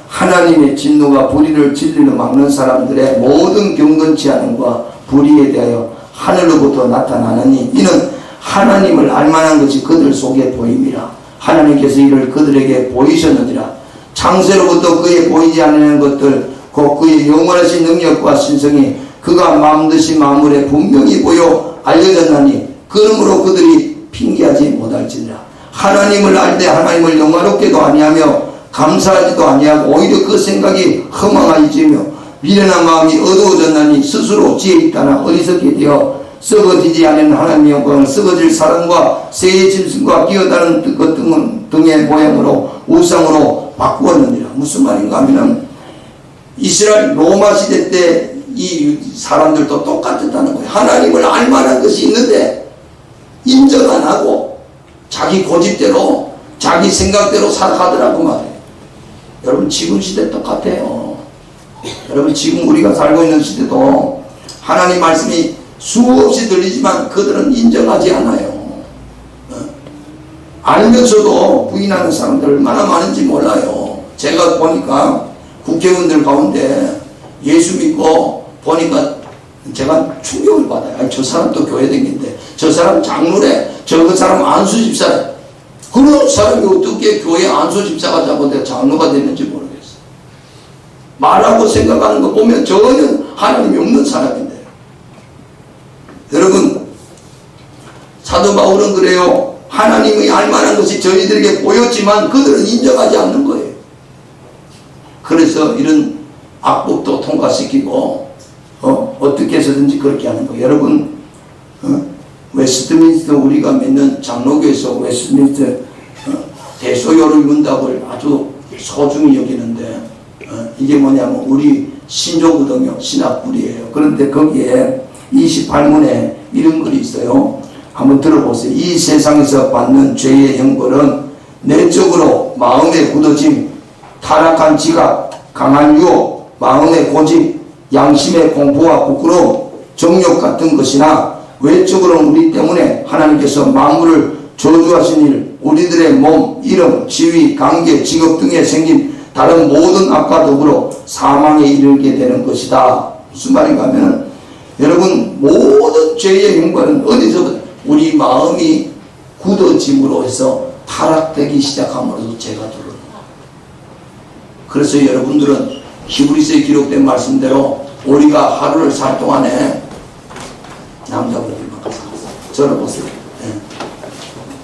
하나님의 진노가 불의를 진리로 막는 사람들의 모든 경건치 않음과 불의에 대하여 하늘로부터 나타나느니 이는 하나님을 알만한 것이 그들 속에 보임이라. 하나님께서 이를 그들에게 보이셨느니라. 창세로부터 그에 보이지 않는 것들 곧 그의 영원하신 능력과 신성이 그가 마음듯이 만물에 분명히 보여 알려졌나니 그러므로 그들이 핑계하지 못할지니라. 하나님을 알 때 하나님을 영화롭게도 아니하며 감사하지도 아니하고 오히려 그 생각이 허망하여지며 미련한 마음이 어두워졌나니 스스로 지혜 있다나 어리석게 되어 썩어지지 않은 하나님의 영광을 썩어질 사람과 새의 짐승과 기어다니는 것 등의 모양으로 우상으로 바꾸었느니라. 무슨 말인가 하면 이스라엘 로마 시대 때 이 사람들도 똑같았다는 거예요. 하나님을 알만한 것이 있는데 인정 안 하고 자기 고집대로 자기 생각대로 살아가더라고 말이에요. 여러분 지금 시대 똑같아요. 여러분 지금 우리가 살고 있는 시대도 하나님 말씀이 수없이 들리지만 그들은 인정하지 않아요. 알면서도 부인하는 사람들 얼마나 많은지 몰라요. 제가 보니까 국회의원들 가운데 예수 믿고 보니까 제가 충격을 받아요. 아니, 저 사람도 교회 다니는데 저 사람 장로래, 저 사람 안수집사래. 그런 사람이 어떻게 교회 안수집사가 되고 장로가 되는지 모르겠어요. 말하고 생각하는 거 보면 전혀 하나님이 없는 사람인데. 여러분 사도 바울은 그래요. 하나님의 알만한 것이 저희들에게 보였지만 그들은 인정하지 않는 거예요. 그래서 이런 악법도 통과시키고 어떻게 해서든지 그렇게 하는 거예요. 여러분 웨스트민스터 우리가 믿는 장로교에서 웨스트민스터 대소요를 문답을 아주 소중히 여기는데 이게 뭐냐면 우리 신조거든요. 신학불이에요. 그런데 거기에 28문에 이런 글이 있어요. 한번 들어보세요. 이 세상에서 받는 죄의 형벌은 내적으로 마음의 굳어짐, 타락한 지각, 강한 유혹, 마음의 고집, 양심의 공포와 부끄러움, 정욕 같은 것이나 외적으로는 우리 때문에 하나님께서 만물을 저주하신 일, 우리들의 몸, 이름, 지위, 관계, 직업 등에 생긴 다른 모든 악과 더불어 사망에 이르게 되는 것이다. 무슨 말인가 하면 여러분 모든 죄의 형벌은 어디서부터 우리 마음이 굳어짐으로 해서 타락되기 시작함으로써 죄가 들어옵니다. 그래서 여러분들은 히브리서에 기록된 말씀대로 우리가 하루를 살 동안에 남자분들만 저를 보세요. 네.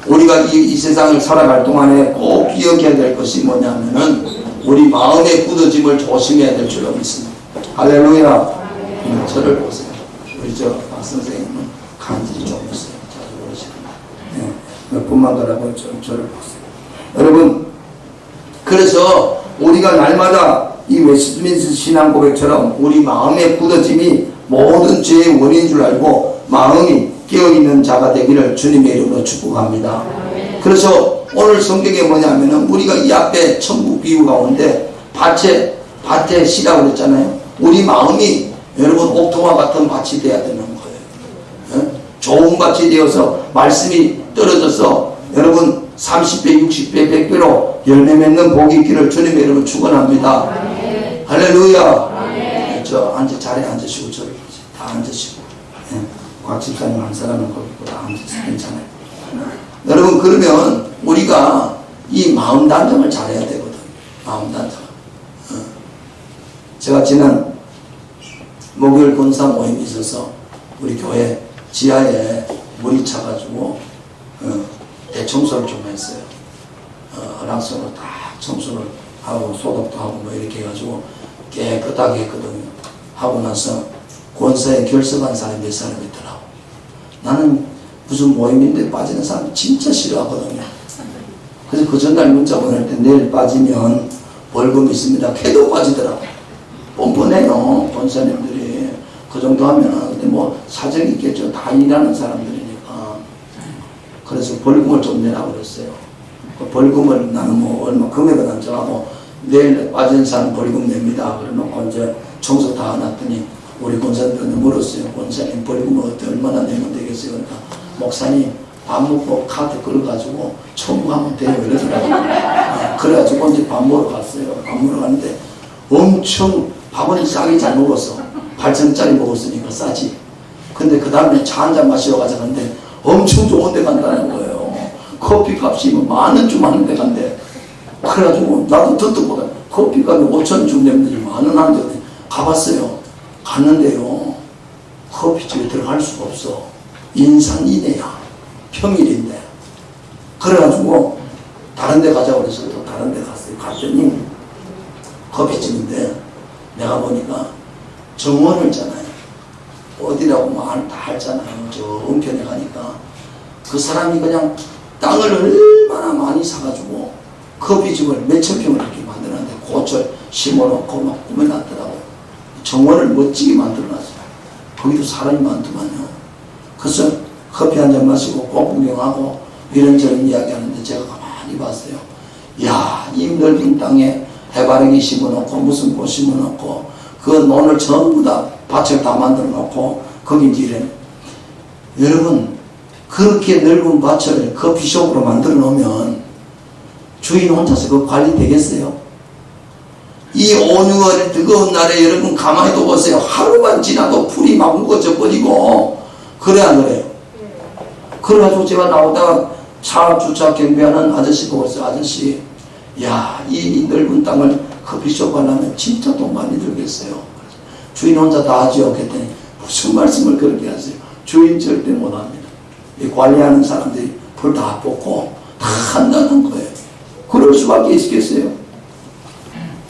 우리가 이 세상을 살아갈 동안에 꼭 기억해야 될 것이 뭐냐면은 우리 마음의 굳어짐을 조심해야 될 줄로 믿습니다. 할렐루야. 네, 저를 보세요. 우리 저 박 선생님은 간질이 좀 있어요. 자주 그러시는데 네. 몇 분만 더라고 저를 보세요. 여러분 그래서 우리가 날마다 이 웨스트민스터 신앙 고백처럼 우리 마음의 굳어짐이 모든 죄의 원인인 줄 알고 마음이 깨어있는 자가 되기를 주님의 이름으로 축복합니다. 그래서 오늘 성경에 뭐냐면은 우리가 이 앞에 천국 비유 가운데 밭에 씨라고 그랬잖아요. 우리 마음이 여러분 옥토와 같은 밭이 돼야 되는 거예요. 예? 좋은 밭이 되어서 말씀이 떨어져서 여러분 30배, 60배, 100배로 열매 맺는 복이 있기를 주님의 이름으로 축원합니다. 할렐루야. 저 자리에 앉으시고 저를 다 앉으시고 곽 집사님 한 사람은 거기 있고 다 앉으시면 괜찮아요. 여러분 그러면 우리가 이 마음 단정을 잘해야 되거든. 마음 단정. 제가 지난 목요일 권사 모임이 있어서 우리 교회 지하에 물이 차가지고 대청소를 좀 했어요. 락서로 다 청소를 하고 소독도 하고 뭐 이렇게 해가지고 깨끗하게 했거든요. 하고 나서 권사에 결석한 사람이 몇 사람 있더라고. 나는 무슨 모임인데 빠지는 사람 진짜 싫어하거든요. 그래서 그 전날 문자 보낼 때 내일 빠지면 벌금 있습니다. 걔도 빠지더라고. 뻔뻔해요. 권사님들이. 그 정도 하면 근데 뭐 사정이 있겠죠. 다 일하는 사람들이니까. 그래서 벌금을 좀 내라고 그랬어요. 그 벌금을 나는 뭐 얼마 금액은 안 정하고 내일 빠진 사람 벌금 냅니다. 그래놓고 이제 청소 다 해놨더니 우리 권사님들한테 물었어요. 권사님 벌금을 얼마나 내면 되겠어요? 그러니까 목사님 밥 먹고 카드 걸어가지고 청구하면 돼요. 이러더라고요. 그래가지고 이제 밥 먹으러 갔어요. 밥 먹으러 갔는데 엄청 밥은 싸게 잘 먹었어. 8,000원짜리 먹었으니까 싸지. 근데 그 다음에 차 한잔 마시러 가자 근데 엄청 좋은 데 간다는 거예요. 커피 값이 뭐 10,000원 좀 하는 데 간대. 그래가지고 나도 듣도 보다 커피 값이 5,000원 좀 내면 10,000원 하는데 가봤어요. 갔는데요. 커피집에 들어갈 수가 없어. 인산이네야. 평일인데. 그래가지고 다른 데 가자고 그래서 또 다른 데 갔어요. 갔더니 커피집인데 내가 보니까 정원을 있잖아요. 어디라고 말 다 알잖아요. 저 은편에 가니까 그 사람이 그냥 땅을 얼마나 많이 사가지고 커피집을 몇천 평을 이렇게 만들었는데 고철 심어놓고 막 꾸며놨더라고요. 정원을 멋지게 만들어놨어요. 거기도 사람이 많더만요. 그래서 커피 한 잔 마시고 꽃 구경하고 이런저런 이야기하는데 제가 가만히 봤어요. 야, 이 넓은 땅에 해바라기 심어놓고 무슨 꽃 심어놓고 그 논을 전부 다 밭을 다 만들어놓고 거기 이제 여러분 그렇게 넓은 밭을 커피숍으로 만들어 놓으면 주인 혼자서 그 관리 되겠어요? 이 온유한 뜨거운 날에 여러분 가만히 또 보세요. 하루만 지나도 풀이 막 우거져 버리고 그래 안 그래요? 그래가지고 제가 나오다가 차 주차 경비하는 아저씨 보고 있어요. 아저씨, 야, 이 넓은 땅을 커피숍 하려면 진짜 돈 많이 들겠어요. 주인 혼자 다 하죠. 그랬더니 무슨 말씀을 그렇게 하세요? 주인 절대 못합니다. 이 관리하는 사람들이 풀 다 뽑고 다 한다는 거예요. 그럴 수밖에 있겠어요?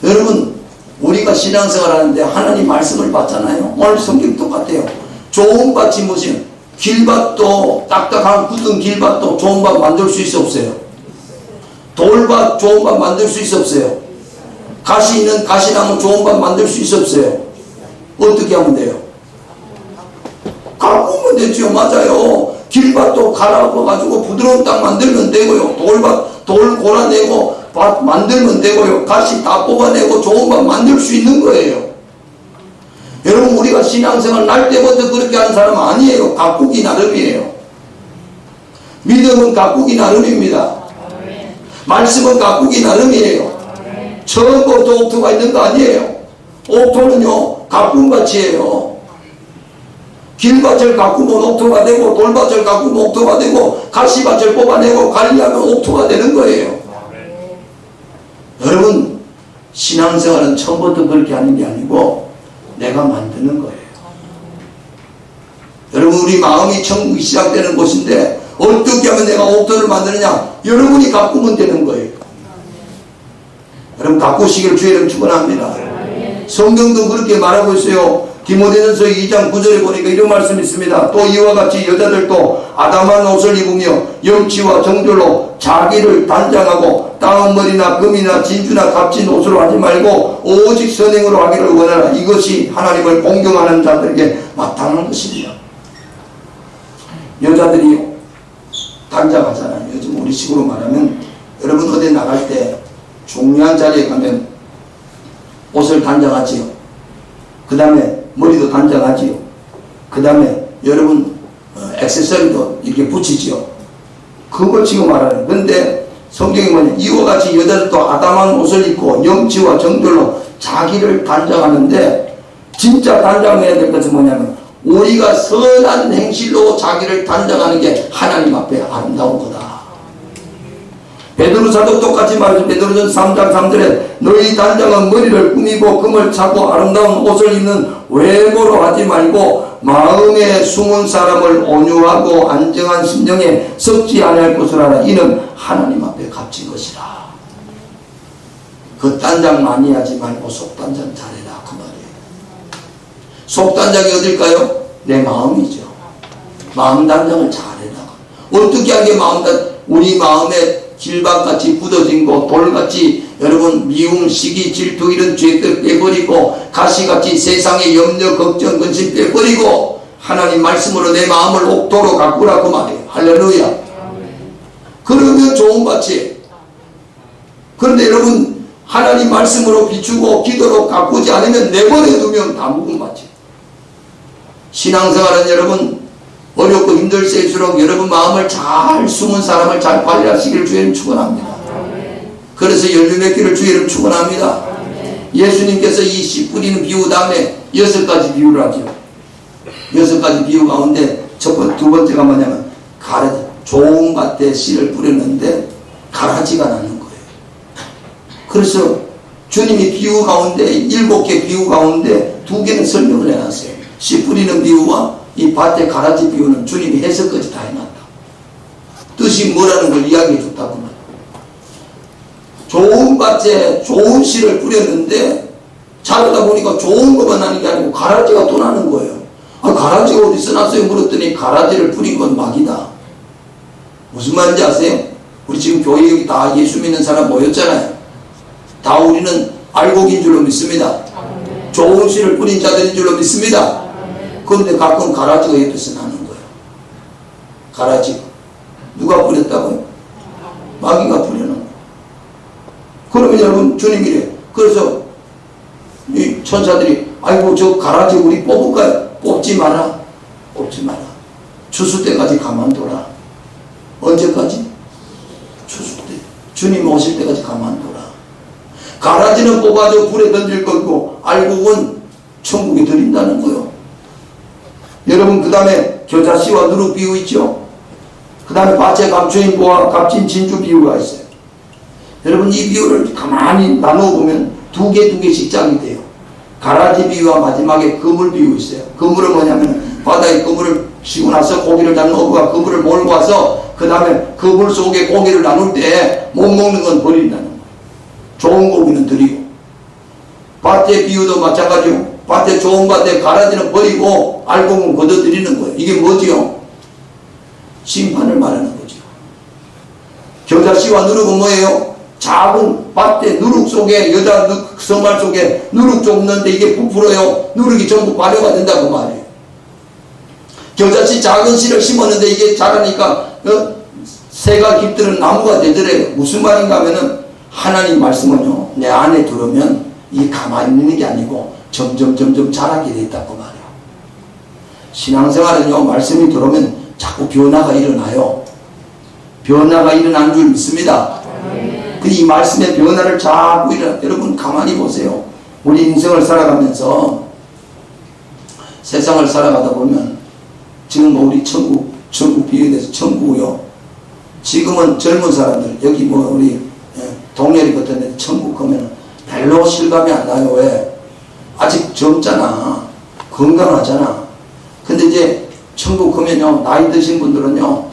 여러분, 우리가 신앙생활 하는데 하나님 말씀을 받잖아요. 오늘 성경 똑같아요. 좋은 밭이 무슨 길밭도 딱딱한 굳은 길밭도 좋은 밭 만들 수 있어 없어요? 돌밭 좋은 밭 만들 수 있어 없어요? 가시 있는 가시나무 좋은 밭 만들 수 있어 없어요? 어떻게 하면 돼요? 가꾸면 되죠. 맞아요. 길밭도 갈아엎어가지고 부드러운 땅 만들면 되고요. 돌밭 돌 골아내고 밭 만들면 되고요. 가시 다 뽑아내고 좋은 밭 만들 수 있는 거예요. 여러분, 우리가 신앙생활 날 때부터 그렇게 하는 사람 아니에요. 가꾸기 나름이에요. 믿음은 가꾸기 나름입니다. 말씀은 가꾸기 나름이에요. 처음부터 옥토가 있는 거 아니에요. 옥토는요 가꾼 밭이에요. 길밭을 가꾸면 옥토가 되고 돌밭을 가꾸면 옥토가 되고 가시밭을 뽑아내고 관리하면 옥토가 되는 거예요. 여러분, 신앙생활은 처음부터 그렇게 하는 게 아니고 내가 만드는 거예요. 여러분, 우리 마음이 천국이 시작되는 곳인데 어떻게 하면 내가 옥토를 만드느냐? 여러분이 가꾸면 되는 거예요. 여러분, 가꾸시기를 주의 이름 축원합니다. 성경도 그렇게 말하고 있어요. 디모데전서 2장 9절에 보니까 이런 말씀이 있습니다. 또 이와 같이 여자들도 아담한 옷을 입으며 영치와 정절로 자기를 단장하고 다음머리나 금이나 진주나 값진 옷으로 하지 말고 오직 선행으로 하기를 원하라. 이것이 하나님을 공경하는 자들에게 마땅한 것입니다. 여자들이 단장하잖아요. 요즘 우리 식으로 말하면 여러분 어디 나갈 때 중요한 자리에 가면 옷을 단장하지요. 그 다음에 머리도 단장하지요. 그 다음에 여러분 액세서리도 이렇게 붙이지요. 그걸 지금 말하는. 근데 성경이 뭐냐, 이와 같이 여자들도 아담한 옷을 입고 영치와 정절로 자기를 단장하는데, 진짜 단장해야 될 것은 뭐냐면 우리가 선한 행실로 자기를 단장하는 게 하나님 앞에 아름다운 거다. 베드로사도 똑같이 말해서 베드로전서 3장 3절에 너희 단장은 머리를 꾸미고 금을 차고 아름다운 옷을 입는 외모로 하지 말고 마음에 숨은 사람을 온유하고 안정한 심령에 썩지 아니할 것을 알아. 이는 하나님 앞에 값진 것이라. 그 단장 많이 하지 말고 속단장 잘해라, 그 말이에요. 속단장이 어딜까요? 내 마음이죠. 마음 단장을 잘해라. 어떻게 하게 우리 마음에 길밭같이 굳어진 거, 돌같이 여러분 미움, 시기, 질투 이런 죄들 빼버리고 가시같이 세상의 염려, 걱정, 근심 빼버리고 하나님 말씀으로 내 마음을 옥토로 가꾸라고 말해요. 할렐루야. 그러면 좋은 밭이에요. 그런데 여러분, 하나님 말씀으로 비추고 기도로 가꾸지 않으면 내버려 두면 다 묵은 밭이에요. 신앙생활은 여러분 어렵고 힘들수록 여러분 마음을 잘 숨은 사람을 잘 관리하시기를 주님 축원합니다. 그래서 열매 맺기를 주님 축원합니다. 예수님께서 이 씨 뿌리는 비유 다음에 6가지 비유를 하죠. 6가지 비유 가운데 두 번째가 뭐냐면 좋은 밭에 씨를 뿌렸는데 가라지가 나는 거예요. 그래서 주님이 비유 가운데 7개 비유 가운데 2개는 설명을 해놨어요. 씨 뿌리는 비유와 이 밭의 가라지 비유는 주님이 해석까지 다 해놨다. 뜻이 뭐라는 걸 이야기해 줬다고 말이야. 좋은 밭에 좋은 씨를 뿌렸는데 자라다 보니까 좋은 것만 나는 게 아니고 가라지가 또 나는 거예요. 아, 가라지가 어디서 났어요? 물었더니 가라지를 뿌린 건 마귀다. 무슨 말인지 아세요? 우리 지금 교회 여기 다 예수 믿는 사람 모였잖아요. 다 우리는 알곡인 줄로 믿습니다. 좋은 씨를 뿌린 자들인 줄로 믿습니다. 그런데 가끔 가라지가 옆에서 나는 거예요. 가라지가. 누가 뿌렸다고요? 마귀가 뿌려놓은 거예요. 그러면 여러분 주님이래. 그래서 이 천사들이 아이고 저 가라지 우리 뽑을까요? 뽑지 마라. 뽑지 마라. 추수 때까지 가만둬라. 언제까지? 추수 때. 주님 오실 때까지 가만둬라. 가라지는 뽑아서 불에 던질 거고 알곡은 천국에 드린다는 거요. 여러분 그 다음에 겨자씨와 누룩 비유 있죠. 그 다음에 밭에 감추인 보와 값진 진주 비유가 있어요. 여러분 이 비유를 가만히 나누어 보면 두 개씩 짝이 돼요. 가라지 비유와 마지막에 그물 비유 있어요. 그물은 뭐냐면 바다에 그물을 씌고 나서 고기를 잡는 어부가 그물을 몰고 와서 그 다음에 그물 속에 고기를 나눌 때 못 먹는 건 버린다는 거예요. 좋은 고기는 드리고. 밭의 비유도 마찬가지고 밭에 좋은 밭에 가라지는 버리고 알곡은 걷어들이는 거예요. 이게 뭐지요? 심판을 말하는 거죠. 겨자씨와 누룩은 뭐예요? 작은 밭에 누룩 속에 여자 성말 속에 누룩 쫓는데 이게 부풀어요. 누룩이 전부 발효가 된다고 말해요. 겨자씨 작은 씨를 심었는데 이게 자라니까 새가 깃들은 나무가 되더래요. 무슨 말인가 하면은 하나님 말씀은요 내 안에 들으면 이 가만히 있는 게 아니고 점점 자라게 돼 있다고 말해요. 신앙생활은요 말씀이 들어오면 자꾸 변화가 일어나요. 변화가 일어나는 줄 믿습니다. 이 말씀의 변화를 자꾸 여러분 가만히 보세요. 우리 인생을 살아가면서 세상을 살아가다 보면 지금 우리 천국 비유돼서 천국이요. 지금은 젊은 사람들 여기 우리 동네리 같은 데 천국 가면 별로 실감이 안 나요. 왜? 아직 젊잖아. 건강하잖아. 근데 이제 천국 가면요 나이 드신 분들은요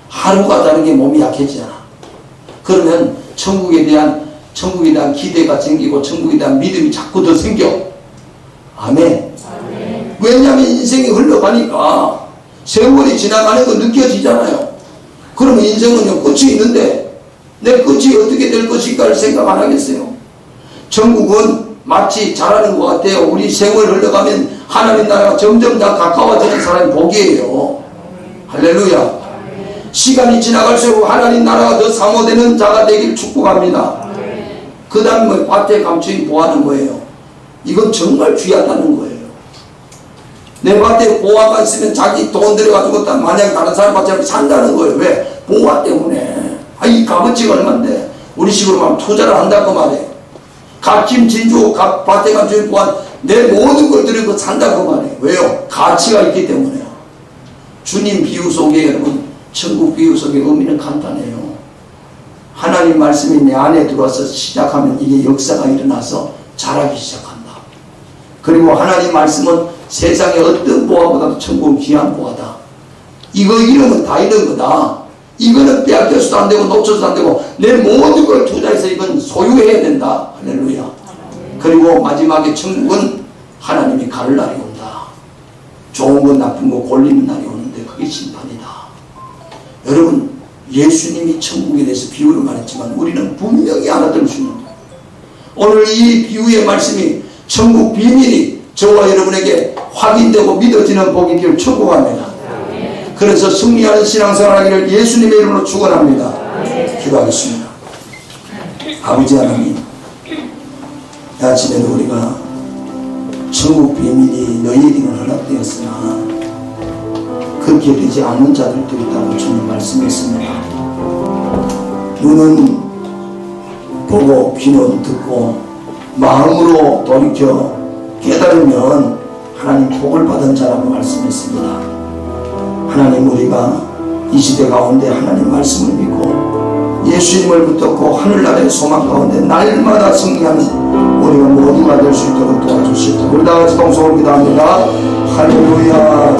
하루가 다르게 몸이 약해지잖아. 그러면 천국에 대한 기대가 생기고 천국에 대한 믿음이 자꾸 더 생겨. 아멘. 왜냐하면 인생이 흘러가니까 세월이 지나가는 거 느껴지잖아요. 그러면 인생은요 끝이 있는데 내 끝이 어떻게 될 것인가를 생각 안 하겠어요. 천국은 마치 잘하는 것 같아요. 우리 세월 흘러가면 하나님 나라가 점점 더 가까워지는 사람이 복이에요. 할렐루야. 시간이 지나갈수록 하나님 나라가 더 사모되는 자가 되길 축복합니다. 그 다음에 밭에 감추인 보화는 뭐예요? 이건 정말 귀하다는 거예요. 내 밭에 보화가 있으면 자기 돈 들여가지고 만약에 다른 사람 밭에 산다는 거예요. 왜? 보화 때문에. 이 값어치가 얼만데 우리 식으로 말하면 투자를 한다고 말해요. 값진 진주 밭에 감추인 보화 내 모든 걸 들여서 산다고 말해요. 왜요? 가치가 있기 때문에요. 주님 비유 속에 여러분 천국 비유 속의 의미는 간단해요. 하나님 말씀이 내 안에 들어와서 시작하면 이게 역사가 일어나서 자라기 시작한다. 그리고 하나님 말씀은 세상의 어떤 보화보다도 천국은 귀한 보화다. 이거 이름은 다 이런 거다. 이거는 빼앗겨서도 안 되고 놓쳐서도 안 되고 내 모든 걸 투자해서 이건 소유해야 된다. 할렐루야. 그리고 마지막에 천국은 하나님이 가를 날이 온다. 좋은 건 나쁜 거 골리는 날이 오는데 그게 심판이다. 여러분 예수님이 천국에 대해서 비유를 말했지만 우리는 분명히 알아들을 수 있는 거예요. 오늘 이 비유의 말씀이 천국 비밀이 저와 여러분에게 확인되고 믿어지는 복이 되길 축복합니다. 그래서 승리하는 신앙생활 하기를 예수님의 이름으로 축원합니다. 기도하겠습니다. 아버지 하나님, 이 아침에도 우리가 천국 비밀이 너희에게는 허락되었으나 그렇게 되지 않는 자들도 있다고 주님 말씀했습니다. 눈은 보고 귀는 듣고 마음으로 돌이켜 깨달으면 하나님 복을 받은 자라고 말씀했습니다. 하나님 우리가 이 시대 가운데 하나님 말씀을 믿고 예수님을 붙잡고 하늘나라의 소망 가운데 날마다 승리하는 우리가 모두가 될 수 있도록 도와주시옵소서. 우리 다같이 동성으로 기도합니다. 할렐루야.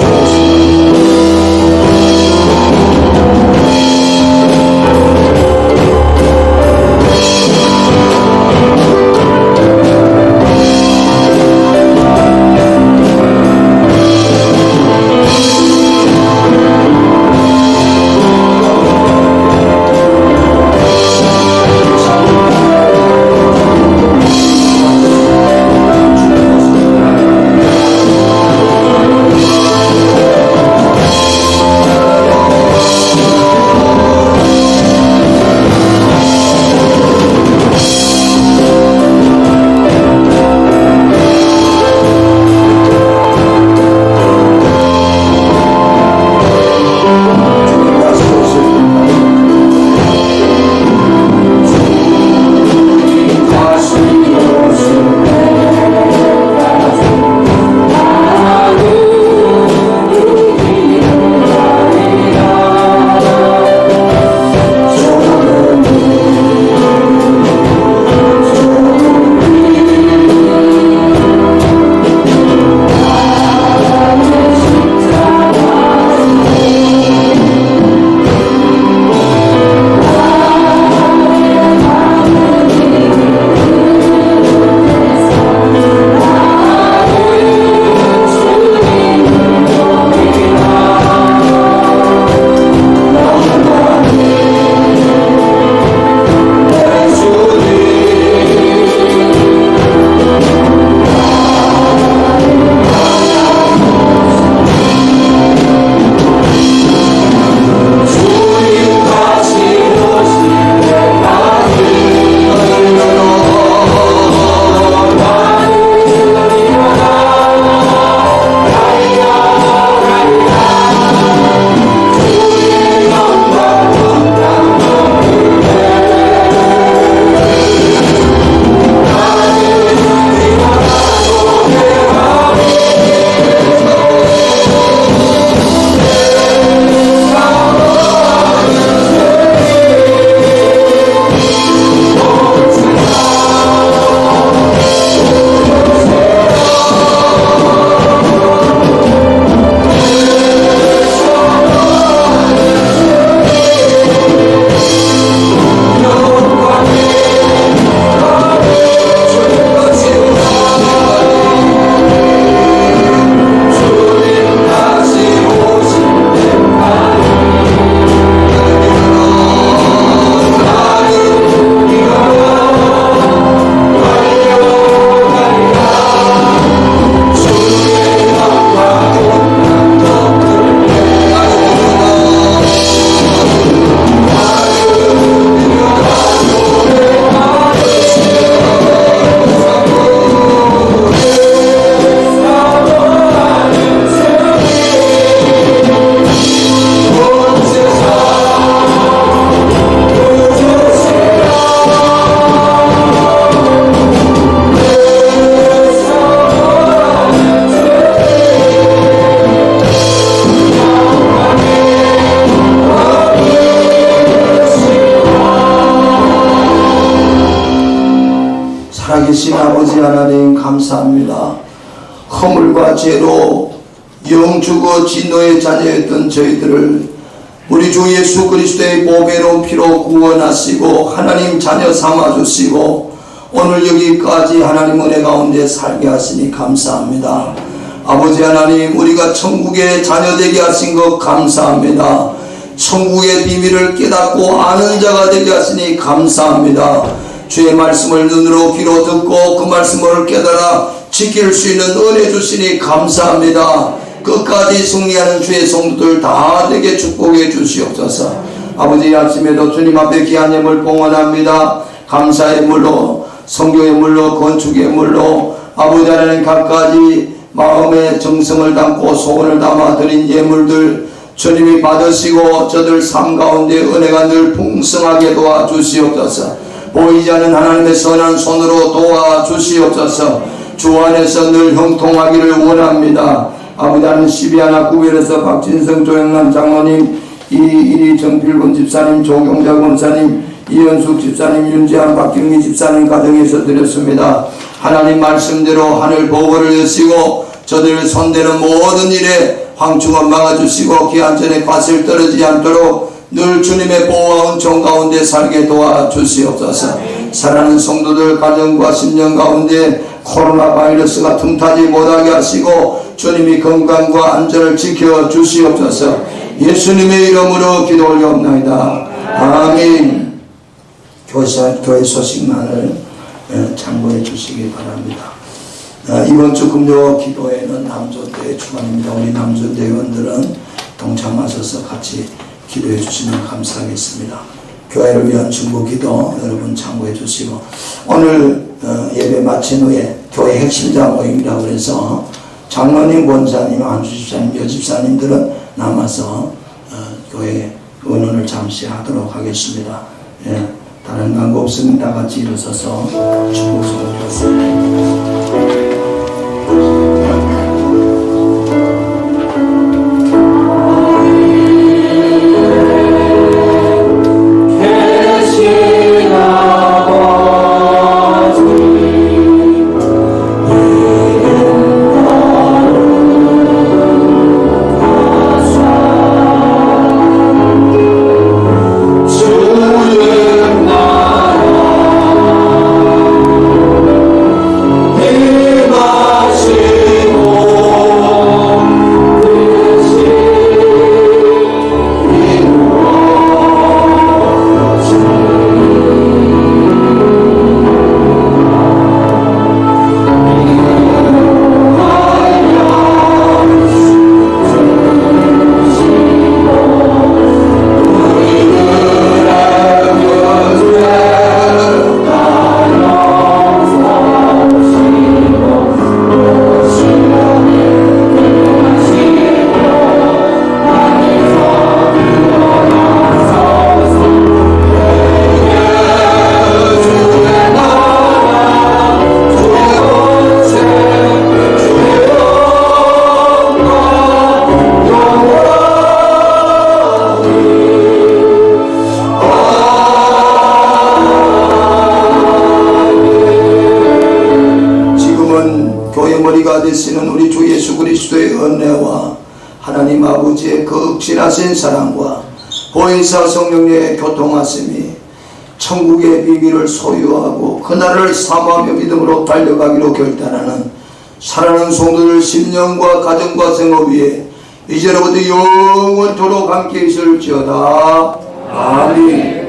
살아계신 아버지 하나님 감사합니다. 허물과 죄로 영주고 진노의 자녀였던 저희들을 우리 주 예수 그리스도의 보배로운 피로 구원하시고 하나님 자녀 삼아주시고 오늘 여기까지 하나님 은혜 가운데 살게 하시니 감사합니다. 아버지 하나님, 우리가 천국의 자녀 되게 하신 것 감사합니다. 천국의 비밀을 깨닫고 아는 자가 되게 하시니 감사합니다. 주의 말씀을 눈으로 귀로 듣고 그 말씀을 깨달아 지킬 수 있는 은혜 주시니 감사합니다. 끝까지 승리하는 주의 성도들 다 되게 축복해 주시옵소서. 아버지, 아침에도 주님 앞에 귀한 예물 봉헌합니다. 감사의 물로, 성경의 물로, 건축의 물로 아버지 하나님 갖가지 마음의 정성을 담고 소원을 담아 드린 예물들 주님이 받으시고 저들 삶 가운데 은혜가 늘 풍성하게 도와주시옵소서. 보이지 않는 하나님의 선한 손으로 도와주시옵소서. 주 안에서 늘 형통하기를 원합니다. 아버지 하나님, 12하나 구별해서 박진성 조영남 장로님, 이일이 정필곤 집사님, 조경자 권사님, 이현숙 집사님, 윤재한 박경미 집사님 가정에서 드렸습니다. 하나님 말씀대로 하늘 보고를 여시고 저들을 손대는 모든 일에 황충원 막아주시고 기한전에 과실 떨어지지 않도록 늘 주님의 보호와 은총 가운데 살게 도와주시옵소서. 사랑하는 성도들 가정과 심령 가운데 코로나 바이러스가 틈타지 못하게 하시고 주님이 건강과 안전을 지켜주시옵소서. 예수님의 이름으로 기도 올려옵나이다. 아멘. 교회 소식만을 참고해 주시기 바랍니다. 이번 주 금요 기도회는 남조대 주간입니다. 우리 남조대 의원들은 동참하셔서 같이 기도해 주시면 감사하겠습니다. 교회를 위한 중보 기도 여러분 참고해 주시고, 오늘 예배 마친 후에 교회 핵심자 모임이라고 해서 장로님, 권사님, 안주집사님, 여집사님들은 남아서 교회 의논을 잠시 하도록 하겠습니다. 다른 광고 없으면 다 같이 일어서서 축복성을 드렸습니다. 되시는 우리 주 예수 그리스도의 은혜와 하나님 아버지의 극진하신 사랑과 보혜사 성령의 교통하심이 천국의 비밀을 소유하고 그날을 사모하며 믿음으로 달려가기로 결단하는 사랑하는 성도들 심령과 가정과 생업 위에 이제로부터 영원토록 함께 있을지어다. 아멘.